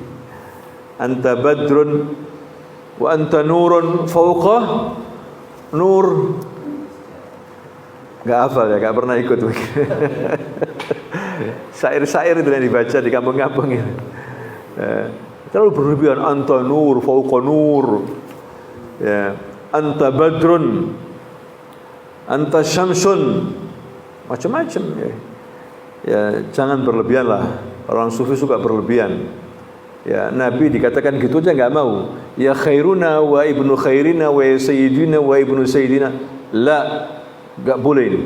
Anta badrun wa anta nurun fauqa nur. Gak hafal ya, gak pernah ikut. Syair-syair itu yang dibaca di kampung-kampung ini. Terlalu berlebihan. Anta nur fauqa nur, ya, anta badrun, anta syamsun, macam-macam ya. Ya, jangan berlebihan lah. Orang sufi suka berlebihan. Ya, Nabi dikatakan gitu aja nggak mau. Ya khairuna wa ibnu khairina wa sayyidina wa ibnu sayyidina. La, nggak boleh ini.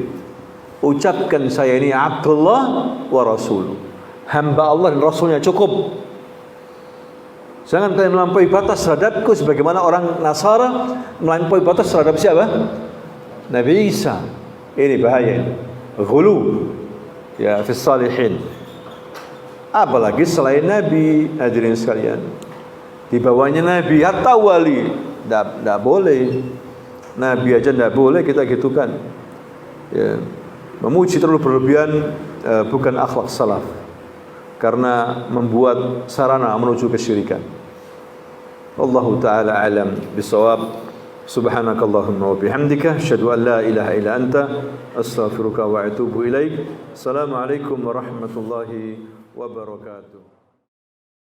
Ucapkan saya ini Abdullah wa Rasul, hamba Allah dan Rasulnya, cukup. Jangan kalian melampaui batas terhadapku sebagaimana orang Nasara melampaui batas terhadap siapa? Nabi Isa. Ini bahaya. Ghulu ya fi salihin. Apalagi selain Nabi, hadirin sekalian. Di bawahnya Nabi, hatta wali, tidak boleh. Nabi aja tidak boleh kita gitukan. Ya. Memuji terlalu berlebihan bukan akhlak salaf, karena membuat sarana menuju kesyirikan. Wallahu ta'ala alam bisawab. Subhanakallahumma wa bihamdika asyhadu an la ilaha illa anta astaghfiruka wa atubu ilaik. Assalamualaikum warahmatullahi wabarakatuh.